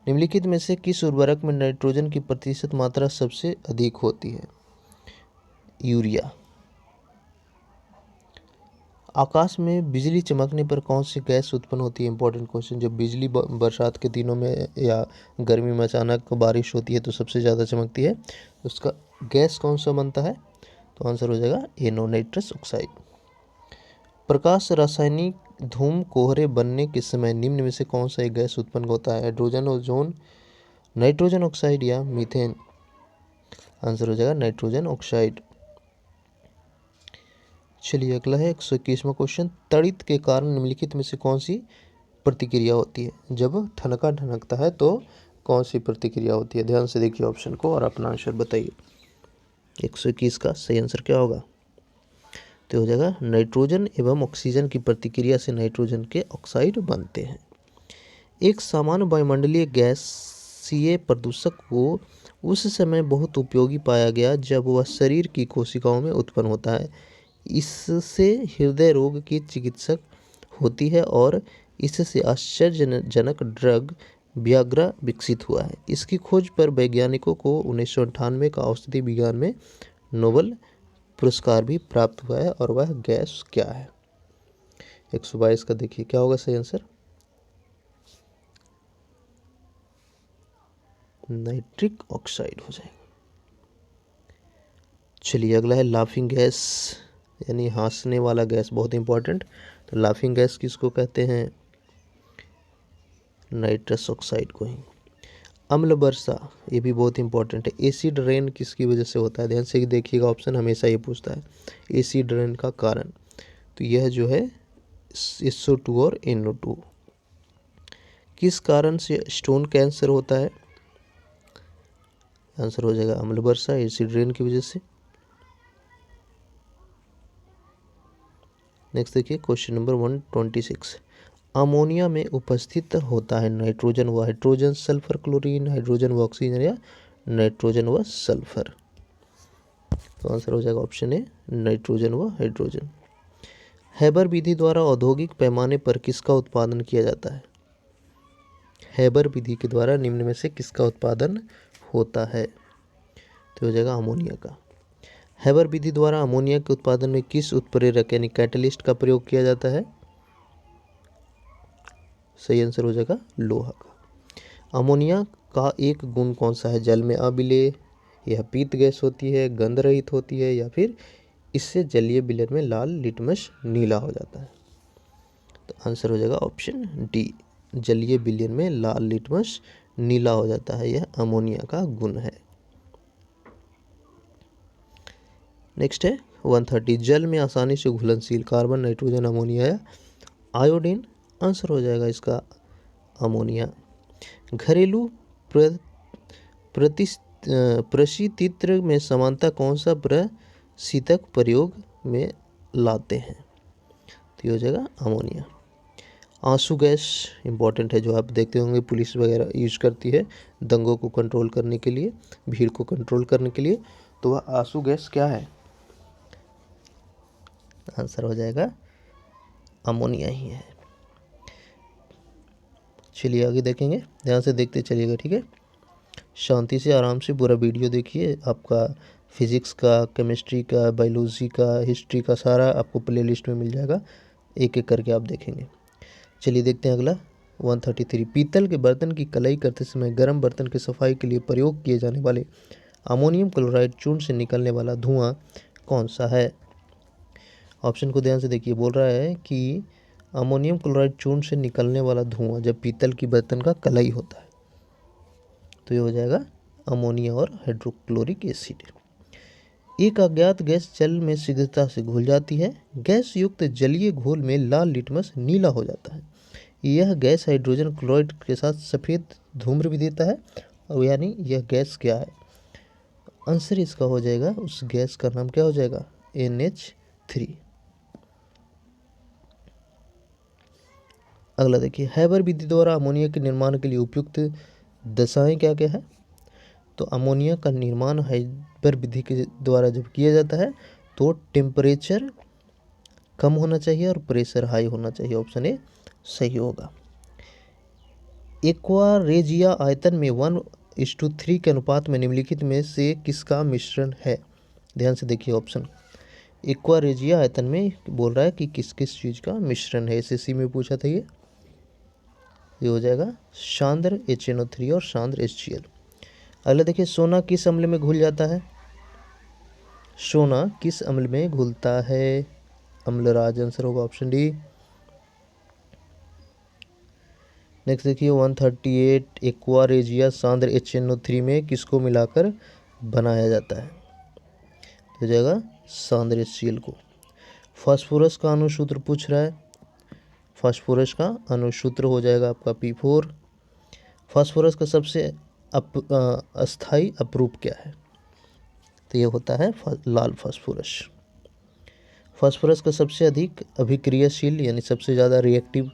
निम्नलिखित में से किस उर्वरक में नाइट्रोजन की प्रतिशत मात्रा सबसे अधिक होती है, यूरिया। आकाश में बिजली चमकने पर कौन सी गैस उत्पन्न होती है, इंपॉर्टेंट क्वेश्चन। जब बिजली बरसात के दिनों में या गर्मी में अचानक बारिश होती है तो सबसे ज़्यादा चमकती है, उसका गैस कौन सा बनता है, तो आंसर हो जाएगा NO, नाइट्रस ऑक्साइड। प्रकाश रासायनिक धूम कोहरे बनने के समय निम्न में से कौन सा एक गैस उत्पन्न होता है, हाइड्रोजन, ओजोन, नाइट्रोजन ऑक्साइड या मीथेन। आंसर हो जाएगा नाइट्रोजन ऑक्साइड। चलिए अगला है 121वां क्वेश्चन, तड़ित के कारण निम्नलिखित में से कौन सी प्रतिक्रिया होती है, जब ठनका ठनकता है तो कौन सी प्रतिक्रिया होती है। ध्यान से देखिए ऑप्शन को और अपना आंसर बताइए। 121 का सही आंसर क्या होगा, तो हो जाएगा नाइट्रोजन एवं ऑक्सीजन की प्रतिक्रिया से नाइट्रोजन के ऑक्साइड बनते हैं। एक सामान्य वायुमंडलीय गैसीय प्रदूषक को उस समय बहुत उपयोगी पाया गया जब वह शरीर की कोशिकाओं में उत्पन्न होता है। इससे हृदय रोग की चिकित्सक होती है और इससे आश्चर्यजनक ड्रग वियाग्रा विकसित हुआ है। इसकी खोज पर वैज्ञानिकों को 1998 का औषधि विज्ञान में नोबेल पुरस्कार भी प्राप्त हुआ है। और वह गैस क्या है, 122 का देखिए क्या होगा सही आंसर, नाइट्रिक ऑक्साइड हो जाएगा। चलिए अगला है लाफिंग गैस, यानी हंसने वाला गैस, बहुत इंपॉर्टेंट। तो लाफिंग गैस किसको कहते हैं, नाइट्रस ऑक्साइड को ही। अम्ल वर्षा, ये भी बहुत इंपॉर्टेंट है। एसिड रेन किसकी वजह से होता है, ध्यान से देखिएगा, ऑप्शन हमेशा ये पूछता है एसिड रेन का कारण, तो यह जो है SO2 और NO2। किस कारण से स्टोन कैंसर होता है, आंसर हो जाएगा अम्ल वर्षा, एसिड रेन की वजह से। नेक्स्ट देखिए क्वेश्चन नंबर 126, अमोनिया में उपस्थित होता है नाइट्रोजन व हाइड्रोजन, सल्फर क्लोरीन, हाइड्रोजन व ऑक्सीजन या नाइट्रोजन व सल्फर। तो आंसर हो जाएगा ऑप्शन ए, नाइट्रोजन व हाइड्रोजन। हैबर विधि द्वारा औद्योगिक पैमाने पर किसका उत्पादन किया जाता है, हैबर विधि के द्वारा निम्न में से किसका उत्पादन होता है, तो हो जाएगा अमोनिया का। हैबर विधि द्वारा अमोनिया के उत्पादन में किस उत्प्रेरक यानी कैटलिस्ट का प्रयोग किया जाता है, सही आंसर हो जाएगा लोहा का। अमोनिया का एक गुण कौन सा है, जल में अविलेय, यह पीत गैस होती है, गंध रहित होती है या फिर इससे जलीय विलयन में लाल लिटमस नीला हो जाता है। तो आंसर हो जाएगा ऑप्शन डी, जलीय विलयन में लाल लिटमस नीला हो जाता है, यह अमोनिया का गुण है। नेक्स्ट है 130, जल में आसानी से घुलनशील, कार्बन, नाइट्रोजन, अमोनिया या आयोडीन। आंसर हो जाएगा इसका अमोनिया। घरेलू प्रशीतित्र में समानता कौन सा प्रशीतक प्रयोग में लाते हैं, तो ये हो जाएगा अमोनिया। आंसू गैस इंपॉर्टेंट है, जो आप देखते होंगे पुलिस वगैरह यूज करती है दंगों को कंट्रोल करने के लिए, भीड़ को कंट्रोल करने के लिए। तो वह आंसू गैस क्या है? आंसर हो जाएगा अमोनिया ही है। चलिए आगे देखेंगे, ध्यान से देखते चलिएगा, ठीक है। शांति से आराम से पूरा वीडियो देखिए। आपका फिजिक्स का, केमिस्ट्री का, बायोलॉजी का, हिस्ट्री का सारा आपको प्लेलिस्ट में मिल जाएगा, एक एक करके आप देखेंगे। चलिए देखते हैं अगला 133। पीतल के बर्तन की कलाई करते समय गर्म बर्तन की सफाई के लिए प्रयोग किए जाने वाले अमोनियम क्लोराइड चूर्ण से निकलने वाला धुआं कौन सा है? ऑप्शन को ध्यान से देखिए। बोल रहा है कि अमोनियम क्लोराइड चूर्ण से निकलने वाला धुआं जब पीतल की बर्तन का कलाई होता है, तो ये हो जाएगा अमोनिया और हाइड्रोक्लोरिक एसिड। एक अज्ञात गैस जल में शीघ्रता से घुल जाती है। गैस युक्त जलीय घोल में लाल लिटमस नीला हो जाता है। यह गैस हाइड्रोजन क्लोराइड के साथ सफ़ेद धूम्र भी देता है। और यानी यह गैस क्या है? आंसर इसका हो जाएगा, उस गैस का नाम क्या हो जाएगा? NH3। अगला देखिए, हैबर विधि द्वारा अमोनिया के निर्माण के लिए उपयुक्त दशाएं क्या क्या है? तो अमोनिया का निर्माण हैबर विधि के द्वारा जब किया जाता है तो टेम्परेचर कम होना चाहिए और प्रेशर हाई होना चाहिए। ऑप्शन ए सही होगा। एक्वारेजिया आयतन में 1:3 के अनुपात में निम्नलिखित में से किसका मिश्रण है? ध्यान से देखिए ऑप्शन। एक्वारेजिया आयतन में बोल रहा है कि किस किस चीज़ का मिश्रण है। SSC में पूछा था ये हो जाएगा सांद्र HNO3 और सांद्र HCl। अगला देखिए, सोना किस अम्ल में घुल जाता है? सोना किस अम्ल में घुलता है? अम्लराज आंसर होगा ऑप्शन डी। नेक्स्ट देखिए 138, एक्वारेजिया सांद्र HNO3 में किसको मिलाकर बनाया जाता है? तो हो जाएगा सांद्र HCl को। फास्फोरस का अणुसूत्र पूछ रहा है। फास्फोरस का अणुसूत्र हो जाएगा आपका P4। फास्फोरस का सबसे अस्थाई अपरूप क्या है? तो ये होता है लाल फास्फोरस। फास्फोरस का सबसे अधिक अभिक्रियाशील यानी सबसे ज़्यादा रिएक्टिव,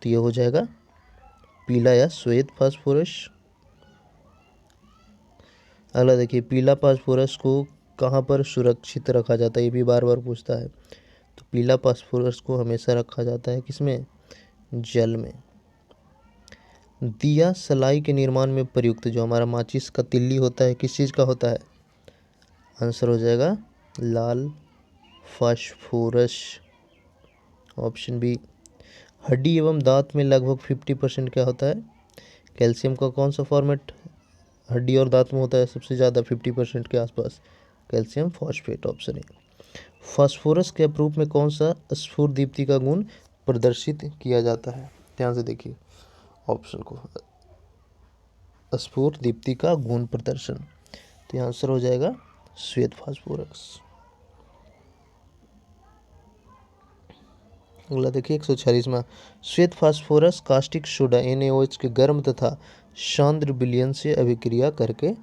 तो ये हो जाएगा पीला या श्वेत फास्फोरस। अगला देखिए, पीला फास्फोरस को कहाँ पर सुरक्षित रखा जाता है? ये भी बार बार पूछता है। तो पीला फास्फोरस को हमेशा रखा जाता है किसमें? जल में। दिया सलाई के निर्माण में प्रयुक्त जो हमारा माचिस का तिल्ली होता है किस चीज़ का होता है? आंसर हो जाएगा लाल फास्फोरस, ऑप्शन बी। हड्डी एवं दांत में लगभग 50% क्या होता है? कैल्शियम का कौन सा फॉर्मेट हड्डी और दांत में होता है सबसे ज़्यादा 50% के आसपास? Calcium phosphate, option A. Phosphorus के अपरूप में कौन सा स्फुर दीप्ति का गुण प्रदर्शित किया जाता है? ध्यान से देखिए ऑप्शन को, स्फुर दीप्ति का गुण प्रदर्शन, तो यह आंसर हो जाएगा श्वेत फास्फोरस। अगला देखिए 146वां, श्वेत फास्फोरस कास्टिक सोडा NaOH के गर्म तथा सांद्र विलयन से अभिक्रिया करके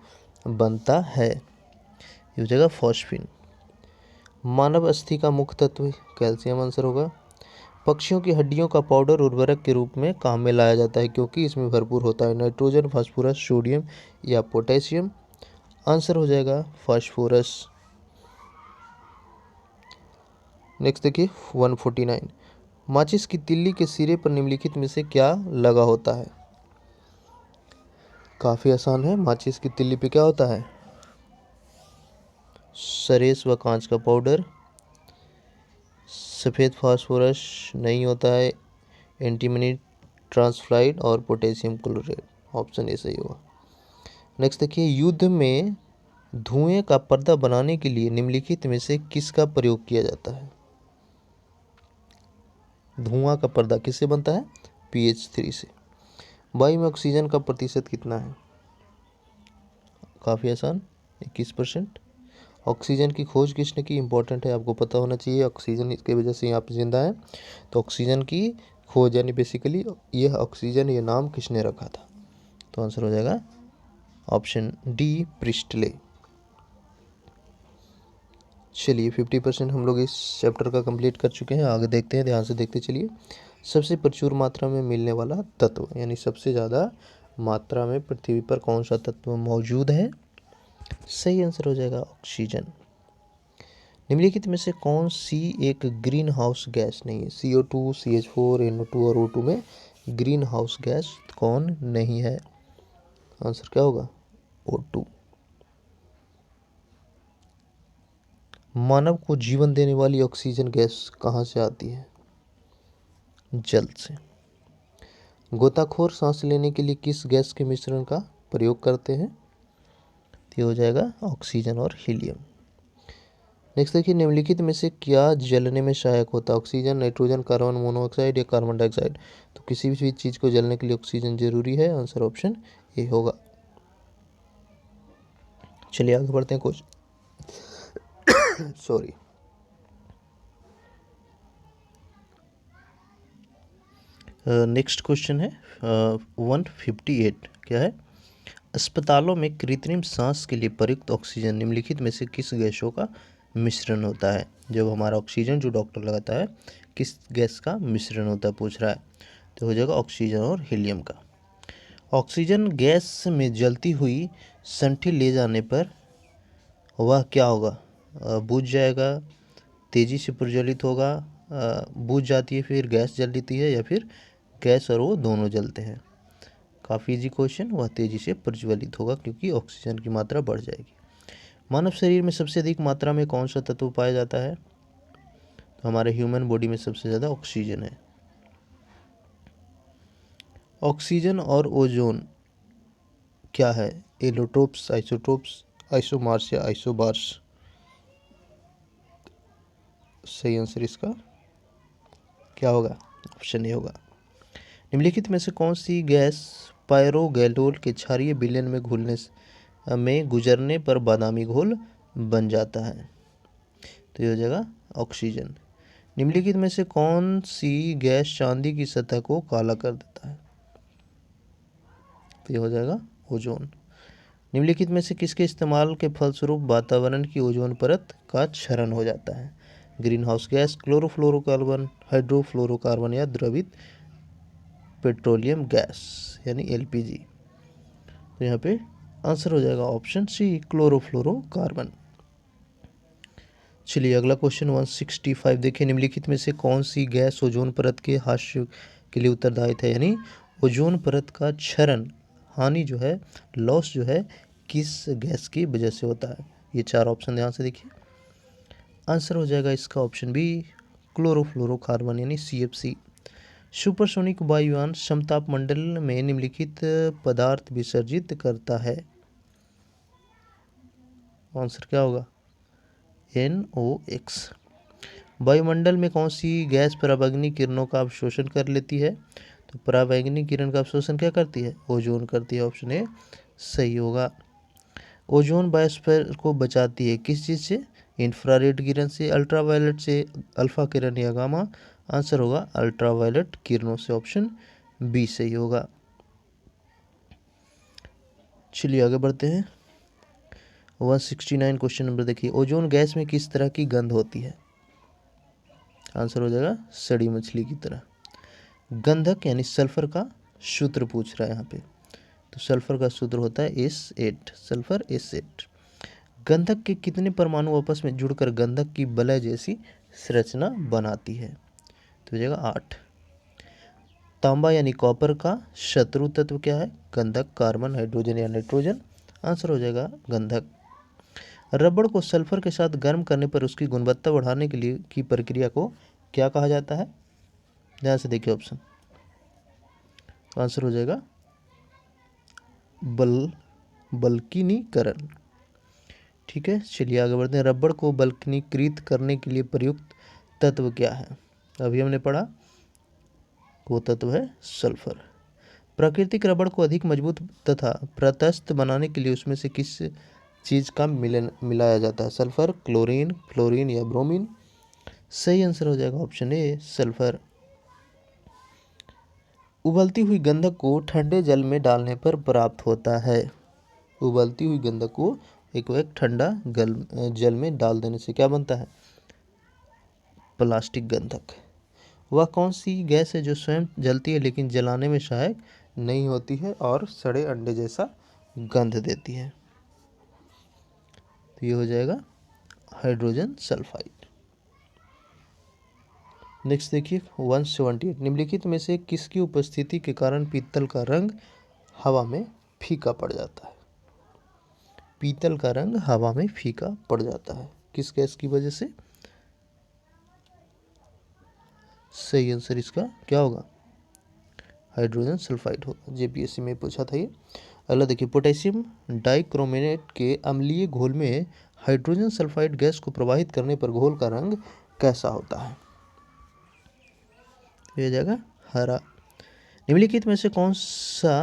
बनता है। ये हो जाएगा फॉस्फिन। मानव अस्थि का मुख्य तत्व कैल्शियम, आंसर होगा। पक्षियों की हड्डियों का पाउडर उर्वरक के रूप में काम में लाया जाता है क्योंकि इसमें भरपूर होता है नाइट्रोजन, फास्फोरस, सोडियम या पोटेशियम। आंसर हो जाएगा फास्फोरस। नेक्स्ट देखिए 149, माचिस की तिल्ली के सिरे पर निम्नलिखित में से क्या लगा होता है? काफ़ी आसान है। माचिस की तिल्ली पे क्या होता है? सरेस व कांच का पाउडर। सफ़ेद फास्फोरस नहीं होता है, एंटीमनी ट्रांसफ्लाइड और पोटेशियम क्लोराइड, ऑप्शन ए सही होगा। नेक्स्ट देखिए, युद्ध में धुएं का पर्दा बनाने के लिए निम्नलिखित में से किसका प्रयोग किया जाता है? धुआं का पर्दा किससे बनता है? PH3 से। वायु में ऑक्सीजन का प्रतिशत कितना है? काफ़ी आसान, 21%। ऑक्सीजन की खोज किसने की? इंपॉर्टेंट है, आपको पता होना चाहिए। ऑक्सीजन इसके वजह से यहाँ पे जिंदा है। तो ऑक्सीजन की खोज यानी बेसिकली यह ऑक्सीजन ये नाम किसने रखा था? तो आंसर हो जाएगा ऑप्शन डी, प्रिस्टले। चलिए 50% हम लोग इस चैप्टर का कंप्लीट कर चुके हैं। आगे देखते हैं, ध्यान से देखते चलिए। सबसे प्रचुर मात्रा में मिलने वाला तत्व, यानी सबसे ज़्यादा मात्रा में पृथ्वी पर कौन सा तत्व मौजूद है? सही आंसर हो जाएगा ऑक्सीजन। निम्नलिखित में से कौन सी एक ग्रीन हाउस गैस नहीं है? CO2, CH4, NO2 और O2 में ग्रीन हाउस गैस कौन नहीं है? आंसर क्या होगा? O2। मानव को जीवन देने वाली ऑक्सीजन गैस कहाँ से आती है? जल से। गोताखोर सांस लेने के लिए किस गैस के मिश्रण का प्रयोग करते हैं? ये हो जाएगा ऑक्सीजन और हीलियम। नेक्स्ट देखिए, निम्नलिखित में से क्या जलने में सहायक होता है? ऑक्सीजन, नाइट्रोजन, कार्बन मोनोऑक्साइड या कार्बन डाइऑक्साइड? तो किसी भी चीज़ को जलने के लिए ऑक्सीजन जरूरी है। आंसर ऑप्शन ए होगा। चलिए आगे बढ़ते हैं कुछ सॉरी। नेक्स्ट क्वेश्चन है 158। क्या है? अस्पतालों में कृत्रिम सांस के लिए प्रयुक्त ऑक्सीजन निम्नलिखित में से किस गैसों का मिश्रण होता है? जब हमारा ऑक्सीजन जो डॉक्टर लगाता है किस गैस का मिश्रण होता है पूछ रहा है, तो हो जाएगा ऑक्सीजन और हीलियम का। ऑक्सीजन गैस में जलती हुई संठी ले जाने पर वह क्या होगा? बुझ जाएगा, तेज़ी से प्रज्वलित होगा, बुझ जाती है फिर गैस जल लेती है, या फिर गैस और वो दोनों जलते हैं। काफ़ी इजी क्वेश्चन। वह तेज़ी से प्रज्वलित होगा क्योंकि ऑक्सीजन की मात्रा बढ़ जाएगी। मानव शरीर में सबसे अधिक मात्रा में कौन सा तत्व पाया जाता है? तो हमारे ह्यूमन बॉडी में सबसे ज़्यादा ऑक्सीजन है। ऑक्सीजन और ओजोन क्या है? एलोट्रोप्स, आइसोटोप्स, आइसोमार्स या आइसोबार्स? सही आंसर इसका क्या होगा? ऑप्शन ए होगा। निम्नलिखित में से कौन सी गैस पायरोगैलोल के क्षारीय विलयन में घुलने में गुजरने पर बादामी घोल बन जाता है? तो ये हो जाएगा ऑक्सीजन। निम्नलिखित में से कौन सी गैस चांदी की सतह को काला कर देता है? तो ये हो जाएगा ओजोन। निम्नलिखित में से किसके इस्तेमाल के फलस्वरूप वातावरण की ओजोन परत का क्षरण हो जाता है? Green house gas, chlorofluorocarbon, hydrofluorocarbon या द्रवित पेट्रोलियम गैस यानी LPG? तो यहाँ पे आंसर हो जाएगा ऑप्शन सी, क्लोरोफ्लोरोकार्बन। चलिए अगला क्वेश्चन 165 देखिए। निम्नलिखित में से कौन सी गैस ओजोन परत के हास्य के लिए उत्तरदायी है? यानी ओजोन परत का क्षरण, हानि जो है, लॉस जो है, किस गैस की वजह से होता है? ये चार ऑप्शन ध्यान से देखिए। आंसर हो जाएगा इसका ऑप्शन बी, क्लोरोफ्लोरोकार्बन यानी CFC। सुपरसोनिक वायुयान समताप मंडल में निम्नलिखित पदार्थ विसर्जित करता है? आंसर क्या होगा? NOx। वायुमंडल में कौन सी गैस पराबैंगनी किरणों का अवशोषण कर लेती है? तो पराबैंगनी किरण का अवशोषण क्या करती है? ओजोन करती है। ऑप्शन ए सही होगा। ओजोन बायोस्फीयर को बचाती है किस चीज़ से? इंफ्रारेड किरण से, अल्ट्रावायलेट से, अल्फा किरण या गामा? आंसर होगा अल्ट्रावायलेट किरणों से। ऑप्शन बी सही होगा। चलिए आगे बढ़ते हैं 169 क्वेश्चन नंबर देखिए। ओजोन गैस में किस तरह की गंध होती है? आंसर हो जाएगा सड़ी मछली की तरह। गंधक यानी सल्फर का सूत्र पूछ रहा है यहाँ पे, तो सल्फर का सूत्र होता है S8, सल्फर S8। गंधक के कितने परमाणु आपस में जुड़कर गंधक की वलय जैसी संरचना बनाती है? तो हो जाएगा 8। तांबा यानी कॉपर का शत्रु तत्व क्या है? गंधक, कार्बन, हाइड्रोजन या नाइट्रोजन? आंसर हो जाएगा गंधक। रबड़ को सल्फर के साथ गर्म करने पर उसकी गुणवत्ता बढ़ाने के लिए की प्रक्रिया को क्या कहा जाता है? ध्यान से देखिए ऑप्शन। आंसर हो जाएगा बल्कनीकरण। ठीक है, चलिए आगे बढ़ते हैं। रबड़ को बल्कनीकृत करने के लिए प्रयुक्त तत्व क्या है? अभी हमने पढ़ा, वो तत्व है सल्फर। प्राकृतिक रबड़ को अधिक मजबूत तथा प्रत्यास्थ बनाने के लिए उसमें से किस चीज़ का मिलन मिलाया जाता है? सल्फर, क्लोरीन, फ्लोरीन या ब्रोमीन? सही आंसर हो जाएगा ऑप्शन ए, सल्फर। उबलती हुई गंधक को ठंडे जल में डालने पर प्राप्त होता है। उबलती हुई गंधक को एक ठंडा जल में डाल देने से क्या बनता है? प्लास्टिक गंधक। वह कौन सी गैस है जो स्वयं जलती है लेकिन जलाने में सहायक नहीं होती है और सड़े अंडे जैसा गंध देती है? तो ये हो जाएगा हाइड्रोजन सल्फाइड। नेक्स्ट देखिए 178, निम्नलिखित में से किसकी उपस्थिति के कारण पीतल का रंग हवा में फीका पड़ जाता है? पीतल का रंग हवा में फीका पड़ जाता है किस गैस की वजह से? सही आंसर इसका क्या होगा? हाइड्रोजन सल्फाइड होगा। जेपीएससी में पूछा था ये। अगला देखिए, पोटेशियम डाइक्रोमेट के अम्लीय घोल में हाइड्रोजन सल्फाइड गैस को प्रवाहित करने पर घोल का रंग कैसा होता है? ये जाएगा हरा। निम्नलिखित में से कौन सा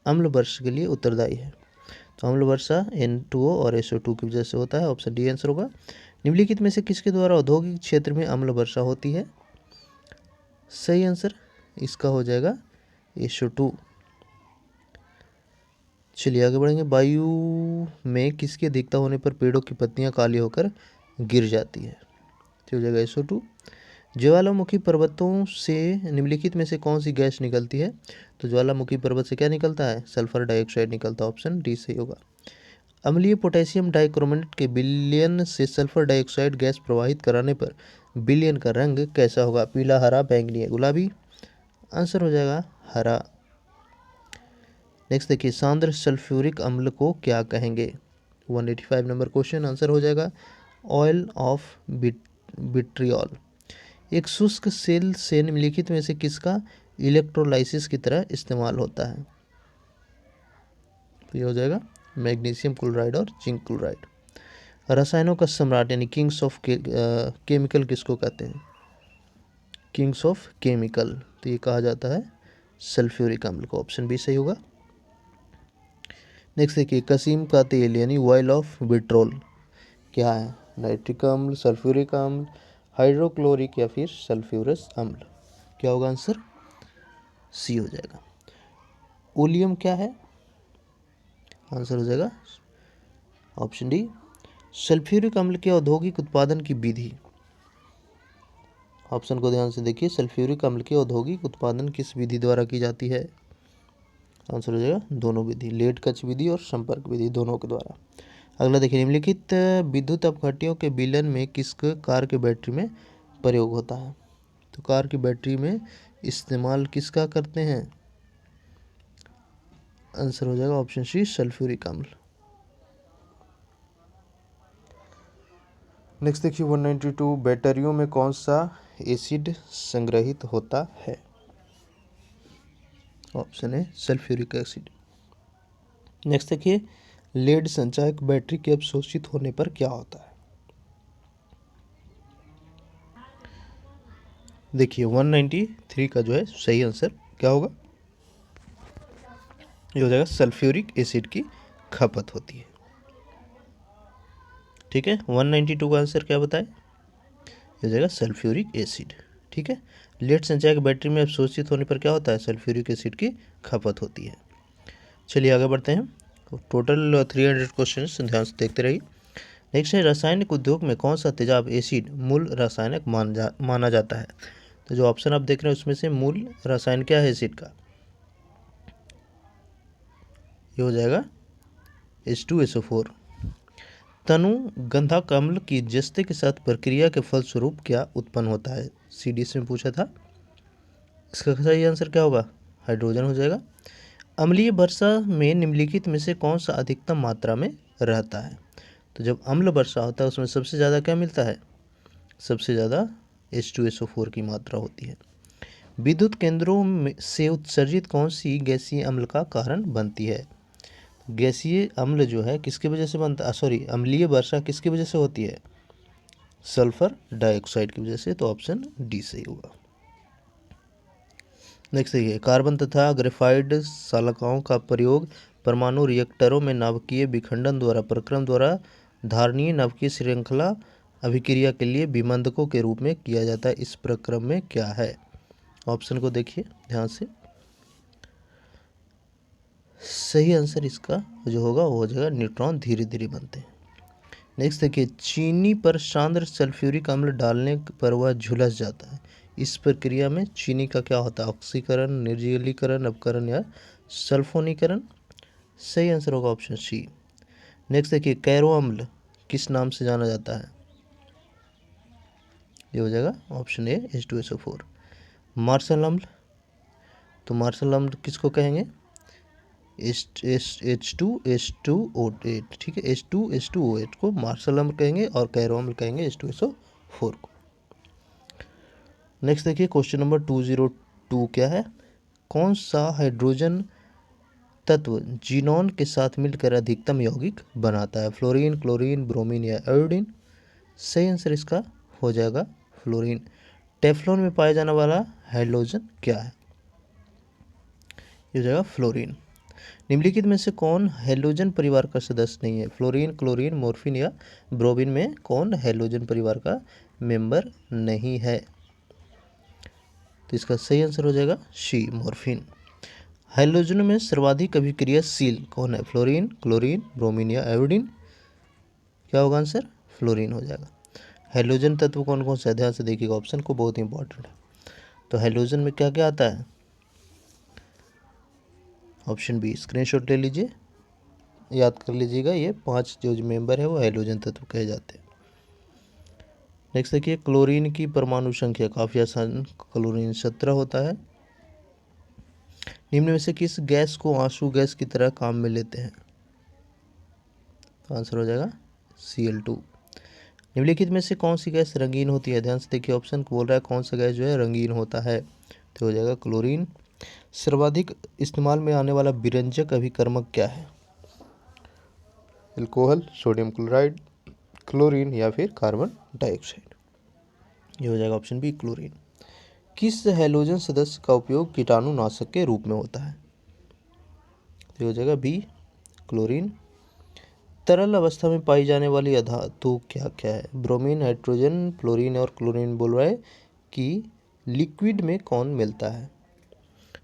अम्ल वर्षा के लिए उत्तरदायी है? तो अम्ल वर्षा N2O और SO2 की वजह से होता है। ऑप्शन डी आंसर होगा। निम्नलिखित में से किसके द्वारा औद्योगिक क्षेत्र में अम्ल वर्षा होती है? सही आंसर इसका हो जाएगा SO2। चलिए आगे बढ़ेंगे। वायु में किसके अधिकता होने पर पेड़ों की पत्तियां काली होकर गिर जाती है? तो हो जाएगा SO2। ज्वालामुखी पर्वतों से निम्नलिखित में से कौन सी गैस निकलती है? तो ज्वालामुखी पर्वत से क्या निकलता है? सल्फर डाइऑक्साइड निकलता है। ऑप्शन डी सही होगा। अम्लीय पोटेशियम डाइक्रोमेट के विलयन से सल्फर डाइऑक्साइड गैस प्रवाहित कराने पर विलयन का रंग कैसा होगा? पीला, हरा, बैंगनी या गुलाबी? आंसर हो जाएगा हरा। नेक्स्ट देखिए, सांद्र सल्फ्यूरिक अम्ल को क्या कहेंगे? 185 नंबर क्वेश्चन। आंसर हो जाएगा ऑयल ऑफ विट्रियोल। एक शुष्क सेल से निम्नलिखित में से किसका इलेक्ट्रोलाइसिस की तरह इस्तेमाल होता है? तो ये हो जाएगा मैग्नीशियम क्लोराइड और जिंक क्लोराइड। रसायनों का सम्राट यानी किंग्स ऑफ केमिकल किसको कहते हैं? किंग्स ऑफ केमिकल, तो ये कहा जाता है सल्फ्यूरिक अम्ल को। ऑप्शन बी सही होगा। नेक्स्ट देखिए, कसीम का तेल यानी ऑयल ऑफ विट्रोल क्या है? नाइट्रिक अम्ल, सल्फ्यूरिक अम्ल, हाइड्रोक्लोरिक या फिर सल्फ्यूरस अम्ल? क्या होगा आंसर? सी हो जाएगा। ओलियम क्या है? आंसर हो जाएगा ऑप्शन डी सल्फ्यूरिक अम्ल के औद्योगिक उत्पादन की विधि। ऑप्शन को ध्यान से देखिए, सल्फ्यूरिक अम्ल के औद्योगिक उत्पादन किस विधि द्वारा की जाती है? आंसर हो जाएगा दोनों विधि, लेड कच विधि और संपर्क विधि, दोनों के द्वारा। अगला देखिए, निम्नलिखित विद्युत अपघट्यों के विलयन में किस कार के बैटरी में प्रयोग होता है? तो कार की बैटरी में इस्तेमाल किसका करते हैं? आंसर हो जाएगा ऑप्शन सी सल्फ्यूरिक अम्ल। नेक्स्ट देखिए 192, बैटरियों में कौन सा एसिड संग्रहित होता है? ऑप्शन है सल्फ्यूरिक एसिड। नेक्स्ट देखिए, लेड संचायक बैटरी के अवशोषित होने पर क्या होता है? देखिए 193 का जो है सही आंसर क्या होगा? ये हो जाएगा सल्फ्यूरिक एसिड की खपत होती है। ठीक है, 192 का आंसर क्या बताए? ये हो जाएगा सल्फ्यूरिक एसिड। ठीक है, लेड संचायक बैटरी में अवशोषित होने पर क्या होता है? सल्फ्यूरिक एसिड की खपत होती है। चलिए आगे बढ़ते हैं। टोटल 300 क्वेश्चन ध्यान से देखते रहिए। नेक्स्ट है, रासायनिक उद्योग में कौन सा तेजाब एसिड मूल रासायनिक माना जाता है? तो जो ऑप्शन आप देख रहे हैं उसमें से मूल रसायन क्या है एसिड का? ये हो जाएगा H2SO4। तनु गंधक अम्ल की जस्ते के साथ प्रक्रिया के फलस्वरूप क्या उत्पन्न होता है? CDS में पूछा था। इसका सही आंसर क्या होगा? हाइड्रोजन हो जाएगा। अम्लीय वर्षा में निम्नलिखित में से कौन सा अधिकतम मात्रा में रहता है? तो जब अम्ल वर्षा होता है उसमें सबसे ज़्यादा क्या मिलता है? सबसे ज़्यादा H2SO4 की मात्रा होती है। विद्युत केंद्रों में से उत्सर्जित कौन सी गैसीय अम्ल का कारण बनती है? गैसीय अम्ल जो है किसकी वजह से बनता है? सॉरी, अम्लीय वर्षा किसकी वजह से होती है? सल्फर डाइऑक्साइड की वजह से। तो ऑप्शन डी सही होगा। नेक्स्ट देखिए, कार्बन तथा ग्रेफाइट शलाकाओं का प्रयोग परमाणु रिएक्टरों में नाभिकीय विखंडन द्वारा प्रक्रम द्वारा धारणीय नाभिकीय श्रृंखला अभिक्रिया के लिए विमंदकों के रूप में किया जाता है। इस प्रक्रम में क्या है? ऑप्शन को देखिए ध्यान से। सही आंसर इसका जो होगा वो हो जाएगा न्यूट्रॉन धीरे धीरे बनते हैं। नेक्स्ट देखिए, चीनी पर सांद्र सल्फ्यूरिक अम्ल डालने पर वह झुलस जाता है। इस प्रक्रिया में चीनी का क्या होता है? ऑक्सीकरण, निर्जलीकरण, अपकरण या सल्फोनीकरण। सही आंसर होगा ऑप्शन सी। नेक्स्ट देखिए, कैरो अम्ल किस नाम से जाना जाता है? ये हो जाएगा ऑप्शन ए H2SO4। मार्शल अम्ल, तो मार्शल अम्ल किसको कहेंगे? H2O8, ठीक है, H2H2O8 को मार्शल अम्ल कहेंगे और कैरो अम्ल कहेंगे H2SO4 को। नेक्स्ट देखिए, क्वेश्चन नंबर 202 क्या है? कौन सा हाइड्रोजन तत्व जीनोन के साथ मिलकर अधिकतम यौगिक बनाता है? फ्लोरीन, क्लोरीन, ब्रोमीन या आयोडीन। सही आंसर इसका हो जाएगा फ्लोरीन। टेफ्लॉन में पाया जाने वाला हाइड्रोजन क्या है? ये हो जाएगा फ्लोरीन। निम्नलिखित में से कौन हैलोजन परिवार का सदस्य नहीं है? फ्लोरीन, क्लोरीन, मॉर्फिन या ब्रोमीन में कौन हैलोजन परिवार का मेंबर नहीं है? तो इसका सही आंसर हो जाएगा सी, मॉर्फिन। हैलोजन में सर्वाधिक अभिक्रियाशील कौन है? फ्लोरीन, क्लोरीन, ब्रोमीन या आयोडीन। क्या होगा आंसर? फ्लोरीन हो जाएगा। हैलोजन तत्व कौन कौन से? ध्यान से देखिएगा ऑप्शन को, बहुत इंपॉर्टेंट है। तो हैलोजन में क्या क्या आता है? ऑप्शन बी, स्क्रीनशॉट ले लीजिए, याद कर लीजिएगा। ये 5 जो मेंबर है वो हैलोजन तत्व कहे जाते हैं। नेक्स्ट देखिए, क्लोरीन की परमाणु संख्या काफ़ी आसान, क्लोरीन 17 होता है। निम्न में से किस गैस को आंसू गैस की तरह काम में लेते हैं? तो आंसर हो जाएगा Cl2। निम्नलिखित में से कौन सी गैस रंगीन होती है? ध्यान से देखिए ऑप्शन को, बोल रहा है कौन सा गैस जो है रंगीन होता है, तो हो जाएगा क्लोरीन। सर्वाधिक इस्तेमाल में आने वाला विरंजक अभिकर्मक क्या है? अल्कोहल, सोडियम क्लोराइड, क्लोरीन या फिर कार्बन डाइऑक्साइड। ये हो जाएगा ऑप्शन बी, क्लोरीन। किस हैलोजन सदस्य का उपयोग कीटाणुनाशक के रूप में होता है? तो ये हो जाएगा बी, क्लोरीन। तरल अवस्था में पाई जाने वाली अधातु क्या क्या है? ब्रोमीन, हाइड्रोजन, फ्लोरीन और क्लोरीन। बोल रहा है कि लिक्विड में कौन मिलता है?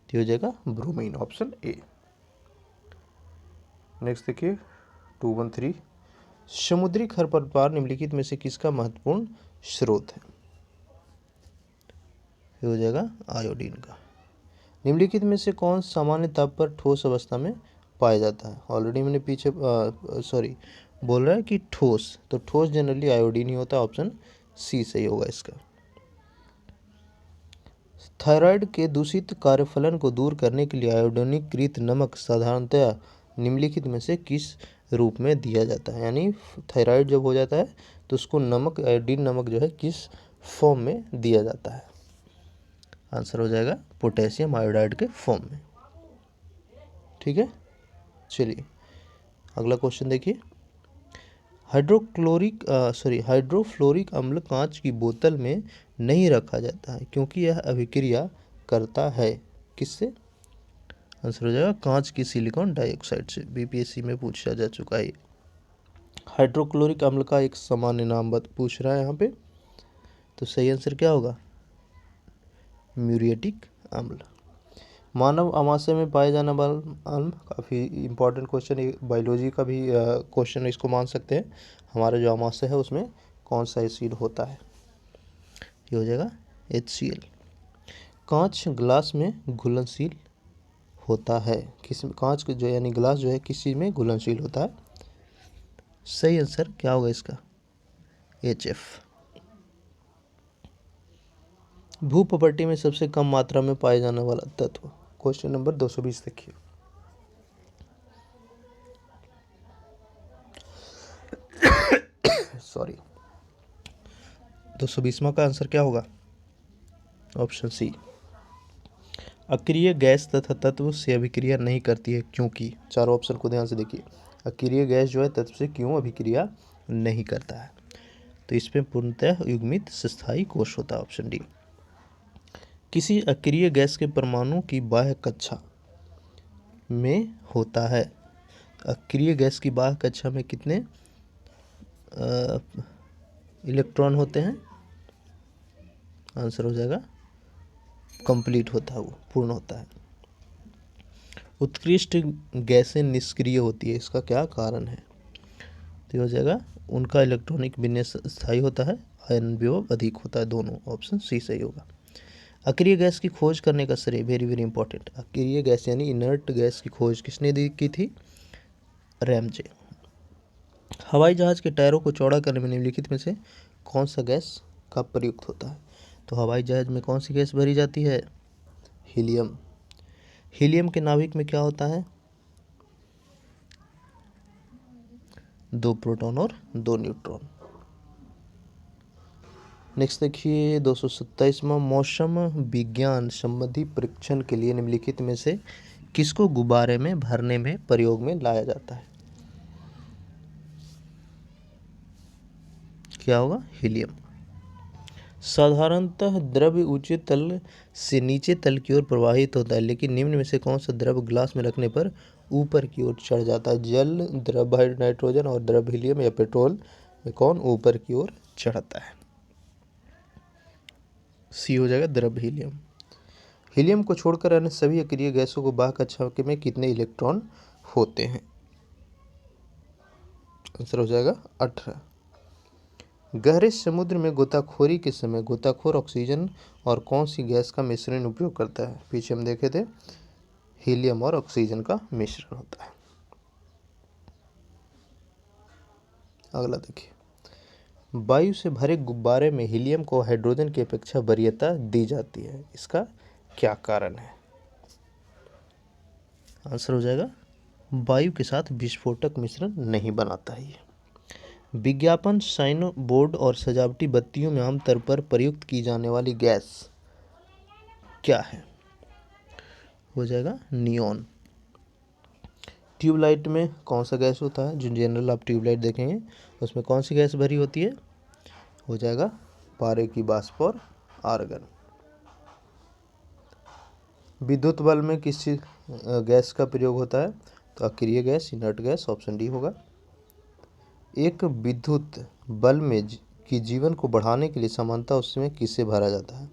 तो हो जाएगा ब्रोमीन, ऑप्शन ए। नेक्स्ट देखिए 213, समुद्री खरपतवार निम्नलिखित में से किसका महत्वपूर्ण स्रोत है? ये हो जाएगा आयोडीन का। निम्नलिखित में से कौन सामान्य ताप पर ठोस अवस्था में पाया जाता है? ऑलरेडी मैंने पीछे बोल रहा है कि ठोस, तो ठोस जनरली आयोडीन ही होता है, ऑप्शन सी सही होगा इसका। थायराइड के दूषित कार्यफलन को दूर करने के लिए आयोडीनीकृत नमक साधारणतया निम्नलिखित में से किस रूप में दिया जाता है? यानी थायराइड जब हो जाता है तो उसको नमक, आयोडीन नमक जो है किस फॉर्म में दिया जाता है? आंसर हो जाएगा पोटेशियम आयोडाइड के फॉर्म में। ठीक है, चलिए अगला क्वेश्चन देखिए। हाइड्रोफ्लोरिक अम्ल कांच की बोतल में नहीं रखा जाता है क्योंकि यह अभिक्रिया करता है किससे? आंसर हो जाएगा कांच की सिलिकॉन डाइऑक्साइड से। बीपीएससी में पूछा जा चुका है। हाइड्रोक्लोरिक अम्ल का एक सामान्य नाम पूछ रहा है यहाँ पे, तो सही आंसर क्या होगा? म्यूरिएटिक अम्ल। मानव आमाशय में पाए जाने वाला अम्ल, काफ़ी इंपॉर्टेंट क्वेश्चन, बायोलॉजी का भी क्वेश्चन इसको मान सकते हैं। हमारा जो आमाशय है उसमें कौन सा एसिड होता है? ये हो जाएगा HCl। कांच ग्लास में घुलनशील होता है किस? कांच जो यानी ग्लास जो है किस चीज़ में घुलनशील होता है? सही आंसर क्या होगा इसका? HF। भूप्रॉपर्टी में सबसे कम मात्रा में पाए जाने वाला तत्व? क्वेश्चन नंबर 220 देखिए। सॉरी, 220वां का आंसर क्या होगा? Option C. अक्रिय गैस तथा तत्व से अभिक्रिया नहीं करती है क्योंकि, चारों ऑप्शन को ध्यान से देखिए। अक्रिय गैस जो है तत्व से क्यों अभिक्रिया नहीं करता है? तो इसमें पूर्णतः युग्मित स्थायी कोश होता है, ऑप्शन डी। किसी अक्रिय गैस के परमाणु की बाह्य कक्षा में होता है? अक्रिय गैस की बाह्य कक्षा में कितने इलेक्ट्रॉन होते हैं? आंसर हो जाएगा कंप्लीट होता है, वो पूर्ण होता है। उत्कृष्ट गैसें निष्क्रिय होती है, इसका क्या कारण है? तो हो जाएगा उनका इलेक्ट्रॉनिक विन्यास स्थायी होता है, आयन विभव अधिक होता है, दोनों। ऑप्शन सी सही होगा। अक्रिय गैस की खोज करने का श्रेय, वेरी वेरी इंपॉर्टेंट, अक्रिय गैस यानी इनर्ट गैस की खोज किसने की थी? रैमजे। हवाई जहाज के टायरों को चौड़ा करने में निम्नलिखित में से कौन सा गैस का प्रयुक्त होता है? तो हवाई जहाज में कौन सी गैस भरी जाती है? हीलियम। हीलियम के नाभिक में क्या होता है? 2 प्रोटॉन और 2 न्यूट्रॉन। नेक्स्ट देखिए 227वां, मौसम विज्ञान संबंधी परीक्षण के लिए निम्नलिखित में से किसको गुब्बारे में भरने में प्रयोग में लाया जाता है? क्या होगा? हीलियम। साधारणतः द्रव्य ऊंचे तल से नीचे तल की ओर प्रवाहित होता है, लेकिन निम्न में से कौन सा द्रव्य ग्लास में रखने पर ऊपर की ओर चढ़ जाता है? जल, द्रव्य नाइट्रोजन और द्रव्य हीलियम या पेट्रोल में कौन ऊपर की ओर चढ़ता है? सी हो जाएगा द्रव्य हीलियम। हीलियम को छोड़कर अन्य सभी अक्रिय गैसों को बाह्य कक्षा में कितने इलेक्ट्रॉन होते हैं? आंसर हो जाएगा 18। गहरे समुद्र में गोताखोरी के समय गोताखोर ऑक्सीजन और कौन सी गैस का मिश्रण उपयोग करता है? पीछे हम देखे थे हीलियम और ऑक्सीजन का मिश्रण होता है। अगला देखिए, वायु से भरे गुब्बारे में हीलियम को हाइड्रोजन की अपेक्षा वरीयता दी जाती है, इसका क्या कारण है? आंसर हो जाएगा वायु के साथ विस्फोटक मिश्रण नहीं बनाता है ये। विज्ञापन साइन बोर्ड और सजावटी बत्तियों में आमतौर पर प्रयुक्त की जाने वाली गैस क्या है? हो जाएगा नियॉन। ट्यूबलाइट में कौन सा गैस होता है? जो जनरल आप ट्यूबलाइट देखेंगे उसमें कौन सी गैस भरी होती है? हो जाएगा पारे की वाष्प और आर्गन। विद्युत बल्ब में किस चीज गैस का प्रयोग होता है? तो अक्रिय गैस, इनर्ट गैस, ऑप्शन डी होगा। एक विद्युत बल्ब में की जीवन को बढ़ाने के लिए सामान्यतः उसमें किससे भरा जाता है?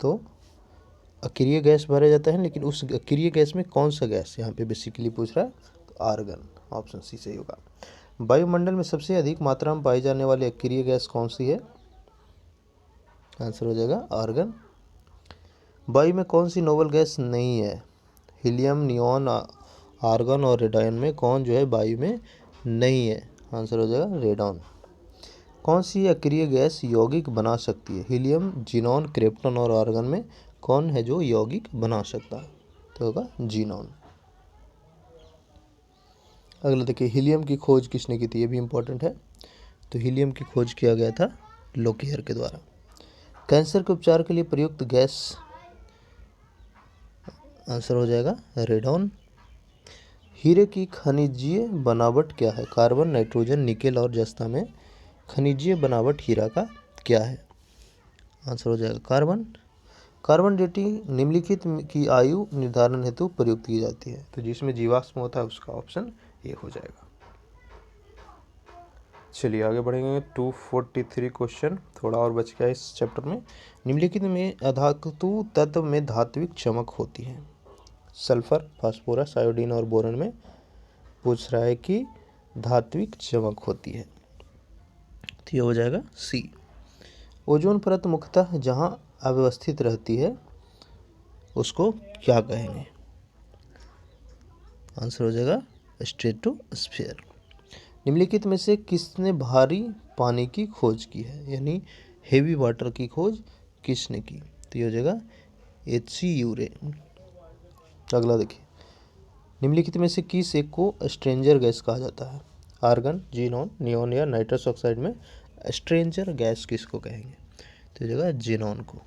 तो अक्रिय गैस भरा जाता है, लेकिन उस अक्रिय गैस में कौन सा गैस यहाँ पे बेसिकली पूछ रहा है? तो आर्गन, ऑप्शन सी सही होगा। वायुमंडल में सबसे अधिक मात्रा में पाई जाने वाली अक्रिय गैस कौन सी है? आंसर हो जाएगा आर्गन। वायु में कौन सी नोबल गैस नहीं है? हीलियम, नियॉन, आर्गन और रेडॉन में कौन जो है वायु में नहीं है? आंसर हो जाएगा रेडॉन। कौन सी अक्रिय गैस यौगिक बना सकती है? हीलियम, जीनॉन, क्रिप्टॉन और आर्गन में कौन है जो यौगिक बना सकता है? तो होगा जीनॉन। अगला देखिए, हीलियम की खोज किसने की थी? ये भी इंपॉर्टेंट है। तो हीलियम की खोज किया गया था लोकेयर के द्वारा। कैंसर के उपचार के लिए प्रयुक्त गैस, आंसर हो जाएगा रेडॉन। हीरे की खनिजीय बनावट क्या है? कार्बन, नाइट्रोजन, निकेल और जस्ता में खनिजीय बनावट हीरा का क्या है? आंसर हो जाएगा कार्बन। कार्बन डेटिंग निम्नलिखित की आयु निर्धारण हेतु प्रयुक्त की जाती है, तो जिसमें जीवाश्म होता है उसका ऑप्शन ए हो जाएगा। चलिए आगे बढ़ेंगे। 243 क्वेश्चन, थोड़ा और बच गया इस चैप्टर में। निम्नलिखित में अधातु तत्व में धात्विक चमक होती है? सल्फर, फास्फोरस, आयोडीन और बोरन में पूछ रहा है कि धात्विक चमक होती है, तो ये हो जाएगा सी। ओजोन परत मुख्यतः जहाँ अव्यवस्थित रहती है उसको क्या कहेंगे? आंसर हो जाएगा स्ट्रेटोस्फीयर। निम्नलिखित में से किसने भारी पानी की खोज की है, यानी हेवी वाटर की खोज किसने की? तो ये हो जाएगा एच.सी. यूरे। अगला देखिए, निम्नलिखित में से किस एक को स्ट्रेंजर गैस कहा जाता है? आर्गन, जीनॉन, नियॉन या नाइट्रस ऑक्साइड में स्ट्रेंजर गैस किसको कहेंगे? तो ये जगह जीनॉन को।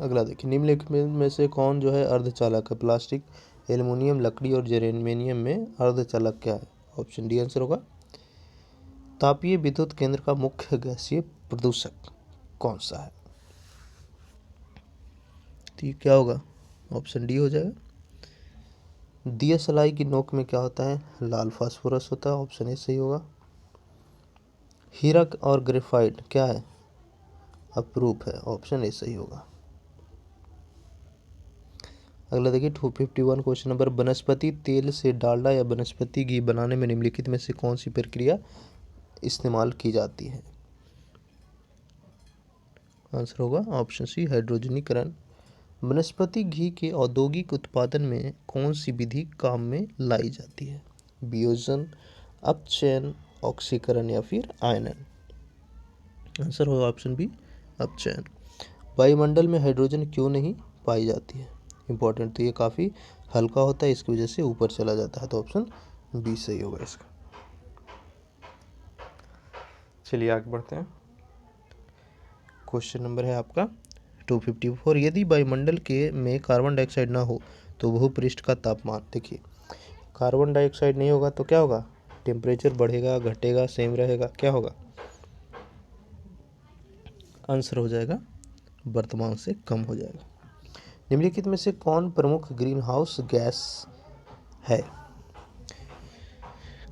अगला देखिए, निम्नलिखित में से कौन जो है अर्धचालक है? प्लास्टिक, एल्युमिनियम, लकड़ी और जेरेनियम में अर्धचालक क्या है? ऑप्शन डी आंसर होगा। तापीय विद्युत केंद्र का मुख्य गैसीय प्रदूषक कौन सा है? तो ये क्या होगा? ऑप्शन डी हो जाएगा। दिया सलाई की नोक में क्या होता है? लाल फास्फोरस होता है, ऑप्शन ए सही होगा। हीरा और ग्रेफाइट क्या है? अपरूप है, ऑप्शन ए सही होगा। अगला देखिए 251 क्वेश्चन नंबर, वनस्पति तेल से डालडा या वनस्पति घी बनाने में निम्नलिखित में से कौन सी प्रक्रिया इस्तेमाल की जाती है? आंसर होगा ऑप्शन सी, हाइड्रोजनीकरण। वनस्पति घी के औद्योगिक उत्पादन में कौन सी विधि काम में लाई जाती है? वियोजन, अपचयन, ऑक्सीकरण या फिर आयनन? आंसर होगा ऑप्शन बी, अपचयन। वायुमंडल में हाइड्रोजन क्यों नहीं पाई जाती है? इंपॉर्टेंट, तो ये काफ़ी हल्का होता है, इसकी वजह से ऊपर चला जाता है, तो ऑप्शन बी सही होगा इसका। चलिए आगे बढ़ते हैं। क्वेश्चन नंबर है आपका 254, यदि वायुमंडल के में कार्बन डाइऑक्साइड ना हो तो भूपृष्ठ का तापमान, देखिए कार्बन डाइऑक्साइड नहीं होगा तो क्या होगा? टेम्परेचर बढ़ेगा, घटेगा, सेम रहेगा, क्या होगा? आंसर हो जाएगा वर्तमान से कम हो जाएगा। निम्नलिखित में से कौन प्रमुख ग्रीन हाउस गैस है?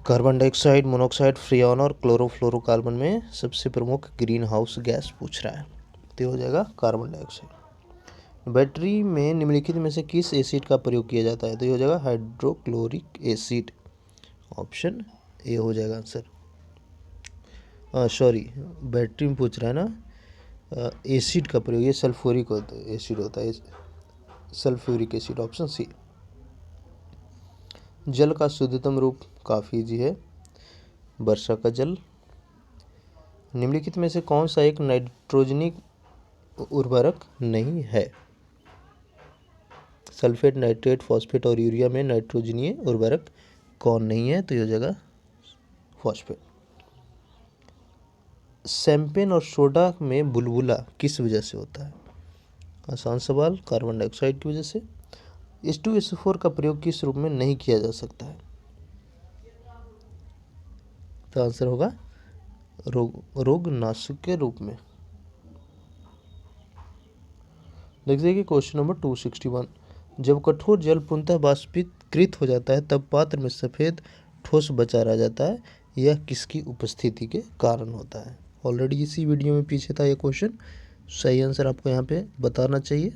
कार्बन डाइऑक्साइड, मोनोऑक्साइड, फ्रियोन और क्लोरोफ्लोरोकार्बन में सबसे प्रमुख ग्रीन हाउस गैस पूछ रहा है, तो हो जाएगा कार्बन डाइऑक्साइड। बैटरी में निम्नलिखित में से किस एसिड का प्रयोग किया जाता है? तो ये हो जाएगा हाइड्रोक्लोरिक एसिड, ऑप्शन ए हो जाएगा आंसर। सॉरी, बैटरी में पूछ रहा है ना, एसिड का प्रयोग, ये सल्फ्यूरिक एसिड होता है, सल्फ्यूरिक एसिड, ऑप्शन सी। जल का शुद्धतम रूप, काफ़ी इजी है, वर्षा का जल। निम्नलिखित में से कौन सा एक नाइट्रोजनी उर्वरक नहीं है? सल्फेट, नाइट्रेट, फॉस्फेट और यूरिया में नाइट्रोजनीय उर्वरक कौन नहीं है? तो ये हो जाएगा फॉस्फेट। शैंपेन और सोडा में बुलबुला किस वजह से होता है? आसान सवाल, कार्बन डाइऑक्साइड की वजह से। H2SO4 का प्रयोग किस रूप में नहीं किया जा सकता है? तो आंसर होगा रोगनाशक के रूप में। देखिए कि क्वेश्चन नंबर 261, जब कठोर जल पुनः बाष्पीकृत हो जाता है तब पात्र में सफ़ेद ठोस बचा रह जाता है, यह किसकी उपस्थिति के कारण होता है? ऑलरेडी इसी वीडियो में पीछे था ये क्वेश्चन, सही आंसर आपको यहाँ पे बताना चाहिए,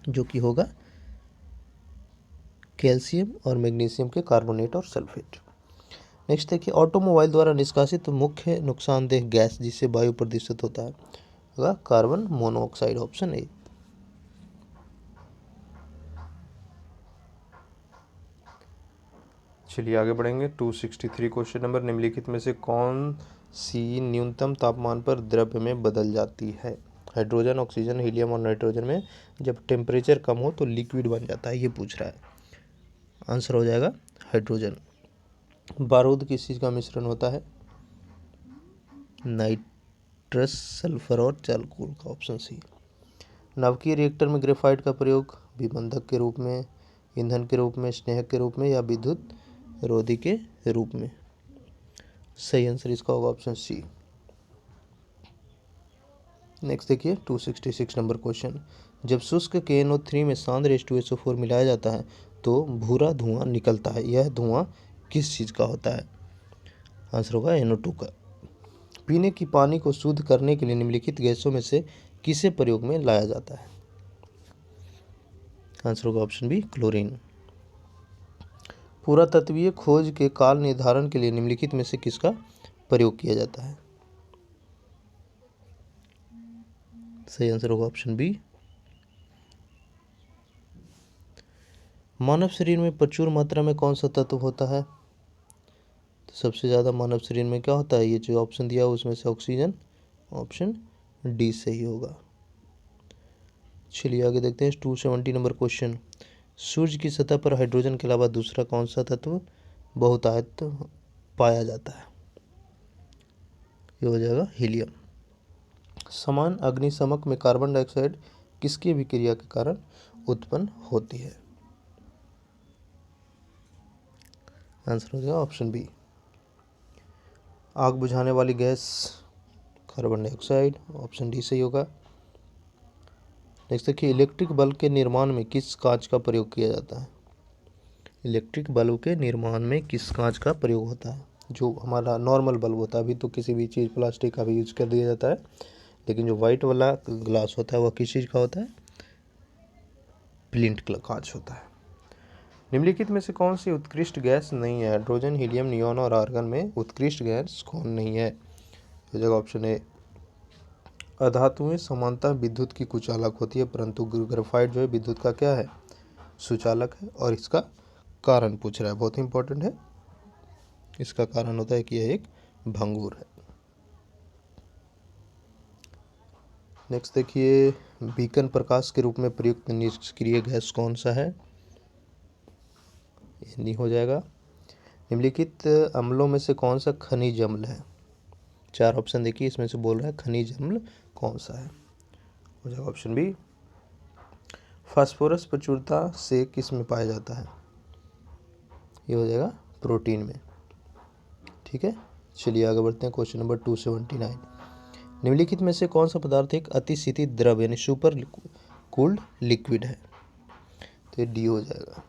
जो कि होगा कैल्शियम और मैग्नीशियम के कार्बोनेट और सल्फेट। नेक्स्ट देखिए, ऑटोमोबाइल द्वारा निष्कासित मुख्य नुकसानदेह गैस जिससे वायु प्रदूषित होता है, होगा कार्बन मोनोऑक्साइड, ऑप्शन ए। चलिए आगे बढ़ेंगे। 263 क्वेश्चन नंबर, निम्नलिखित में से कौन सी न्यूनतम तापमान पर द्रव्य में बदल जाती है? हाइड्रोजन, ऑक्सीजन, हीलियम और नाइट्रोजन में जब टेम्परेचर कम हो तो लिक्विड बन जाता है, ये पूछ रहा है। आंसर हो जाएगा हाइड्रोजन। बारूद किस चीज़ का मिश्रण होता है? नाइट्रस, सल्फर और चारकोल का, ऑप्शन सी। नाभिकीय रिएक्टर में ग्रेफाइट का प्रयोग विबंधक के रूप में, ईंधन के रूप में, स्नेहक के रूप में या विद्युत रोधी के रूप में? सही आंसर इसका होगा ऑप्शन सी। नेक्स्ट देखिए 266 नंबर क्वेश्चन, जब शुष्क KNO3 में सांद्र H2SO4 मिलाया जाता है तो भूरा धुआं निकलता है, यह धुआं किस चीज़ का होता है? आंसर होगा NO2 का। पीने की पानी को शुद्ध करने के लिए निम्नलिखित गैसों में से किसे प्रयोग में लाया जाता है? आंसर होगा ऑप्शन बी, क्लोरीन। पुरातत्वीय खोज के काल निर्धारण के लिए निम्नलिखित में से किसका प्रयोग किया जाता है? सही आंसर होगा ऑप्शन बी। मानव शरीर में प्रचुर मात्रा में कौन सा तत्व होता है? तो सबसे ज़्यादा मानव शरीर में क्या होता है? ये जो ऑप्शन दिया उसमें से ऑक्सीजन, ऑप्शन डी सही होगा। चलिए आगे देखते हैं 270 नंबर क्वेश्चन, सूर्य की सतह पर हाइड्रोजन के अलावा दूसरा कौन सा तत्व बहुतायत पाया जाता है? ये हो जाएगा हीलियम। समान अग्निशमक में कार्बन डाइऑक्साइड किसकी अभिक्रिया के कारण उत्पन्न होती है? आंसर हो जाएगा ऑप्शन बी, आग बुझाने वाली gas carbon dioxide, option D सही होगा। नेक्स्ट देखिए, इलेक्ट्रिक बल्ब के निर्माण में किस कांच का प्रयोग किया जाता है? इलेक्ट्रिक बल्ब के निर्माण में किस कांच का प्रयोग होता है? जो हमारा नॉर्मल बल्ब होता है, अभी तो किसी भी चीज़ प्लास्टिक का भी यूज कर दिया जाता है, लेकिन जो वाइट वाला ग्लास होता है वह किस चीज़ का होता है? फ्लिंट कांच होता है। निम्नलिखित में से कौन सी उत्कृष्ट गैस नहीं है? हाइड्रोजन, हीलियम, नियॉन और आर्गन में उत्कृष्ट गैस कौन नहीं है? तो जगह ऑप्शन ए। अधातुएं सामान्यतः विद्युत की कुचालक होती है, परंतु ग्रेफाइट जो है विद्युत का क्या है? सुचालक है। और इसका कारण पूछ रहा है, बहुत ही इंपॉर्टेंट है। इसका कारण होता है कि यह एक भंगुर है। नेक्स्ट देखिए, बीकन प्रकाश के रूप में प्रयुक्त निष्क्रिय गैस कौन सा है? ये नहीं हो जाएगा। निम्नलिखित अम्लों में से कौन सा खनिज अम्ल है? 4 ऑप्शन देखिए, इसमें से बोल रहा है खनिज अम्ल कौन सा है? हो जाएगा ऑप्शन बी। फास्फोरस प्रचुरता से किस में पाया जाता है? ये हो जाएगा प्रोटीन में। ठीक है, चलिए आगे बढ़ते हैं। Question number 279। निम्नलिखित में से कौन सा पदार्थ एक अतिशीतित द्रव यानी सुपर कूल्ड लिक्विड है? तो ये डी हो जाएगा।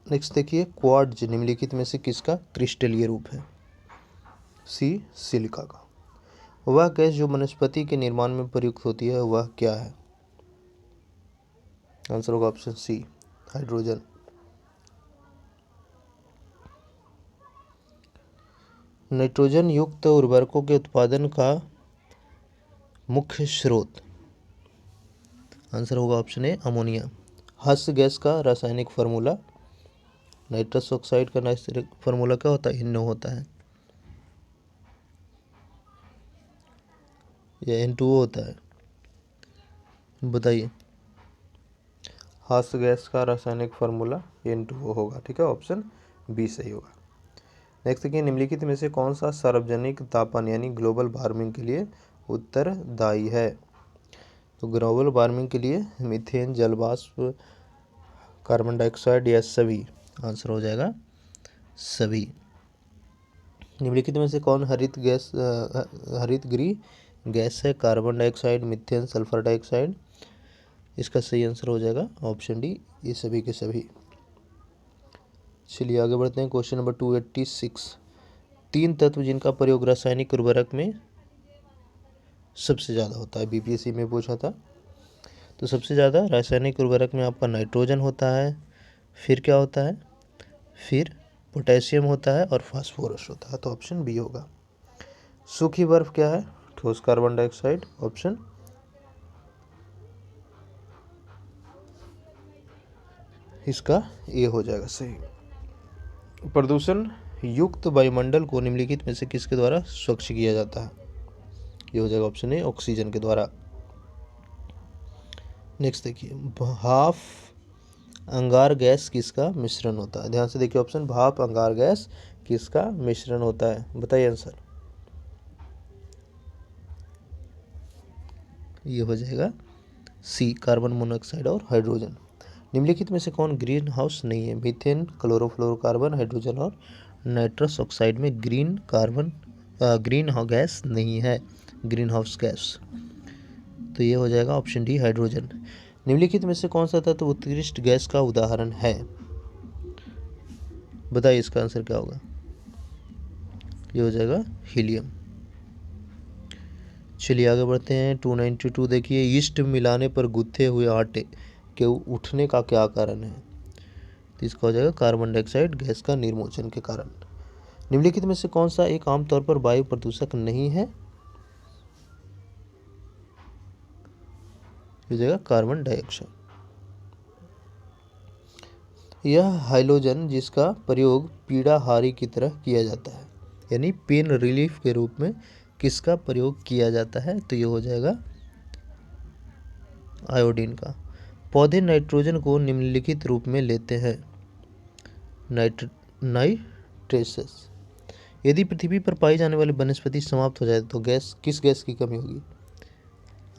नेक्स्ट देखिए, क्वार्ट्ज निम्नलिखित में से किसका क्रिस्टलीय रूप है? सी, सिलिका का। वह गैस जो वनस्पति के निर्माण में प्रयुक्त होती है वह क्या है? आंसर होगा ऑप्शन सी, हाइड्रोजन। नाइट्रोजन युक्त उर्वरकों के उत्पादन का मुख्य स्रोत? आंसर होगा ऑप्शन ए, अमोनिया। हास्य गैस का रासायनिक फार्मूला? नाइट्रस ऑक्साइड का रासायनिक फार्मूला क्या होता है? NO होता है या N2O होता है? बताइए। हास्य गैस का रासायनिक फार्मूला N2O होगा। ठीक है, ऑप्शन बी सही होगा। नेक्स्ट देखिए, निम्नलिखित में से कौन सा सार्वजनिक तापन यानी ग्लोबल वार्मिंग के लिए उत्तरदायी है? तो ग्लोबल वार्मिंग के लिए मीथेन, जलवाष्प, कार्बन डाइऑक्साइड या सभी? आंसर हो जाएगा सभी। निम्नलिखित में से कौन हरित गृह गैस है? Carbon dioxide, methane, sulphur dioxide? इसका सही आंसर हो जाएगा ऑप्शन डी, ये सभी के सभी। चलिए आगे बढ़ते हैं। Question number 286। 3 तत्व जिनका प्रयोग रासायनिक उर्वरक में सबसे ज़्यादा होता है, BPSC में पूछा था। तो सबसे ज़्यादा रासायनिक उर्वरक में आपका नाइट्रोजन होता है, फिर क्या होता है? फिर पोटेशियम होता है और फास्फोरस होता है। तो ऑप्शन बी होगा। सूखी बर्फ क्या है? ठोस कार्बन डाइऑक्साइड। ऑप्शन इसका ए हो जाएगा सही। प्रदूषण युक्त वायुमंडल को निम्नलिखित में से किसके द्वारा स्वच्छ किया जाता है? ये हो जाएगा ऑप्शन ए, ऑक्सीजन के द्वारा। नेक्स्ट देखिए, भाप अंगार गैस किसका मिश्रण होता है? ध्यान से देखिए ऑप्शन, भाप अंगार गैस किसका मिश्रण होता है? बताइए आंसर। ये हो जाएगा सी, कार्बन मोनोऑक्साइड और हाइड्रोजन। निम्नलिखित में से कौन ग्रीन हाउस नहीं है? मीथेन, क्लोरोफ्लोरोकार्बन, हाइड्रोजन और नाइट्रस ऑक्साइड में ग्रीन गैस नहीं है, ग्रीन हाउस गैस। तो ये हो जाएगा ऑप्शन डी, हाइड्रोजन। निम्नलिखित में से कौन सा तत्व उत्कृष्ट गैस का उदाहरण है? बताइए इसका आंसर क्या होगा? ये हो जाएगा हीलियम। चलिए आगे बढ़ते हैं। 292 देखिए, यीस्ट मिलाने पर गुथे हुए आटे के उठने का क्या कारण है? तो इसका हो जाएगा कार्बन डाइऑक्साइड गैस का निर्मोचन के कारण। निम्नलिखित में से कौन सा एक आमतौर पर वायु प्रदूषक नहीं है? हो जाएगा कार्बन डाइऑक्साइड। यह हाइलोजन जिसका प्रयोग पीड़ाहारी की तरह किया जाता है यानी पेन रिलीफ के रूप में किसका प्रयोग किया जाता है? तो ये हो जाएगा आयोडीन का। पौधे नाइट्रोजन को निम्नलिखित रूप में लेते हैं। नाइट्रेसस। यदि पृथ्वी पर पाई जाने वाली वनस्पति समाप्त हो जाए तो किस गैस की कमी होगी?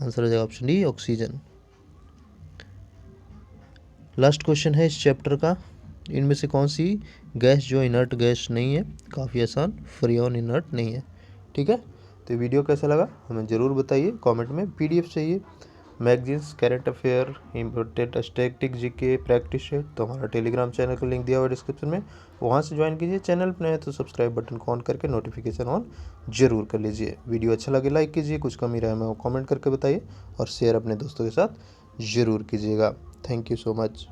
आंसर हो जाएगा option D, oxygen. Last question है इस चैप्टर का। इनमें से कौन सी गैस जो इनर्ट गैस नहीं है? काफ़ी आसान, फ्रीऑन इनर्ट नहीं है। ठीक है, तो वीडियो कैसा लगा हमें ज़रूर बताइए कमेंट में। PDF चाहिए, magazines, current affair, important static GK practice है, तो हमारा टेलीग्राम चैनल का लिंक दिया हुआ है डिस्क्रिप्शन में, वहाँ से ज्वाइन कीजिए। चैनल पर नए हैं तो सब्सक्राइब बटन को ऑन करके नोटिफिकेशन ऑन जरूर कर लीजिए। वीडियो अच्छा लगे लाइक कीजिए, कुछ कमी रहे मैं वो कमेंट करके बताइए और शेयर अपने दोस्तों के साथ ज़रूर कीजिएगा। Thank you so much.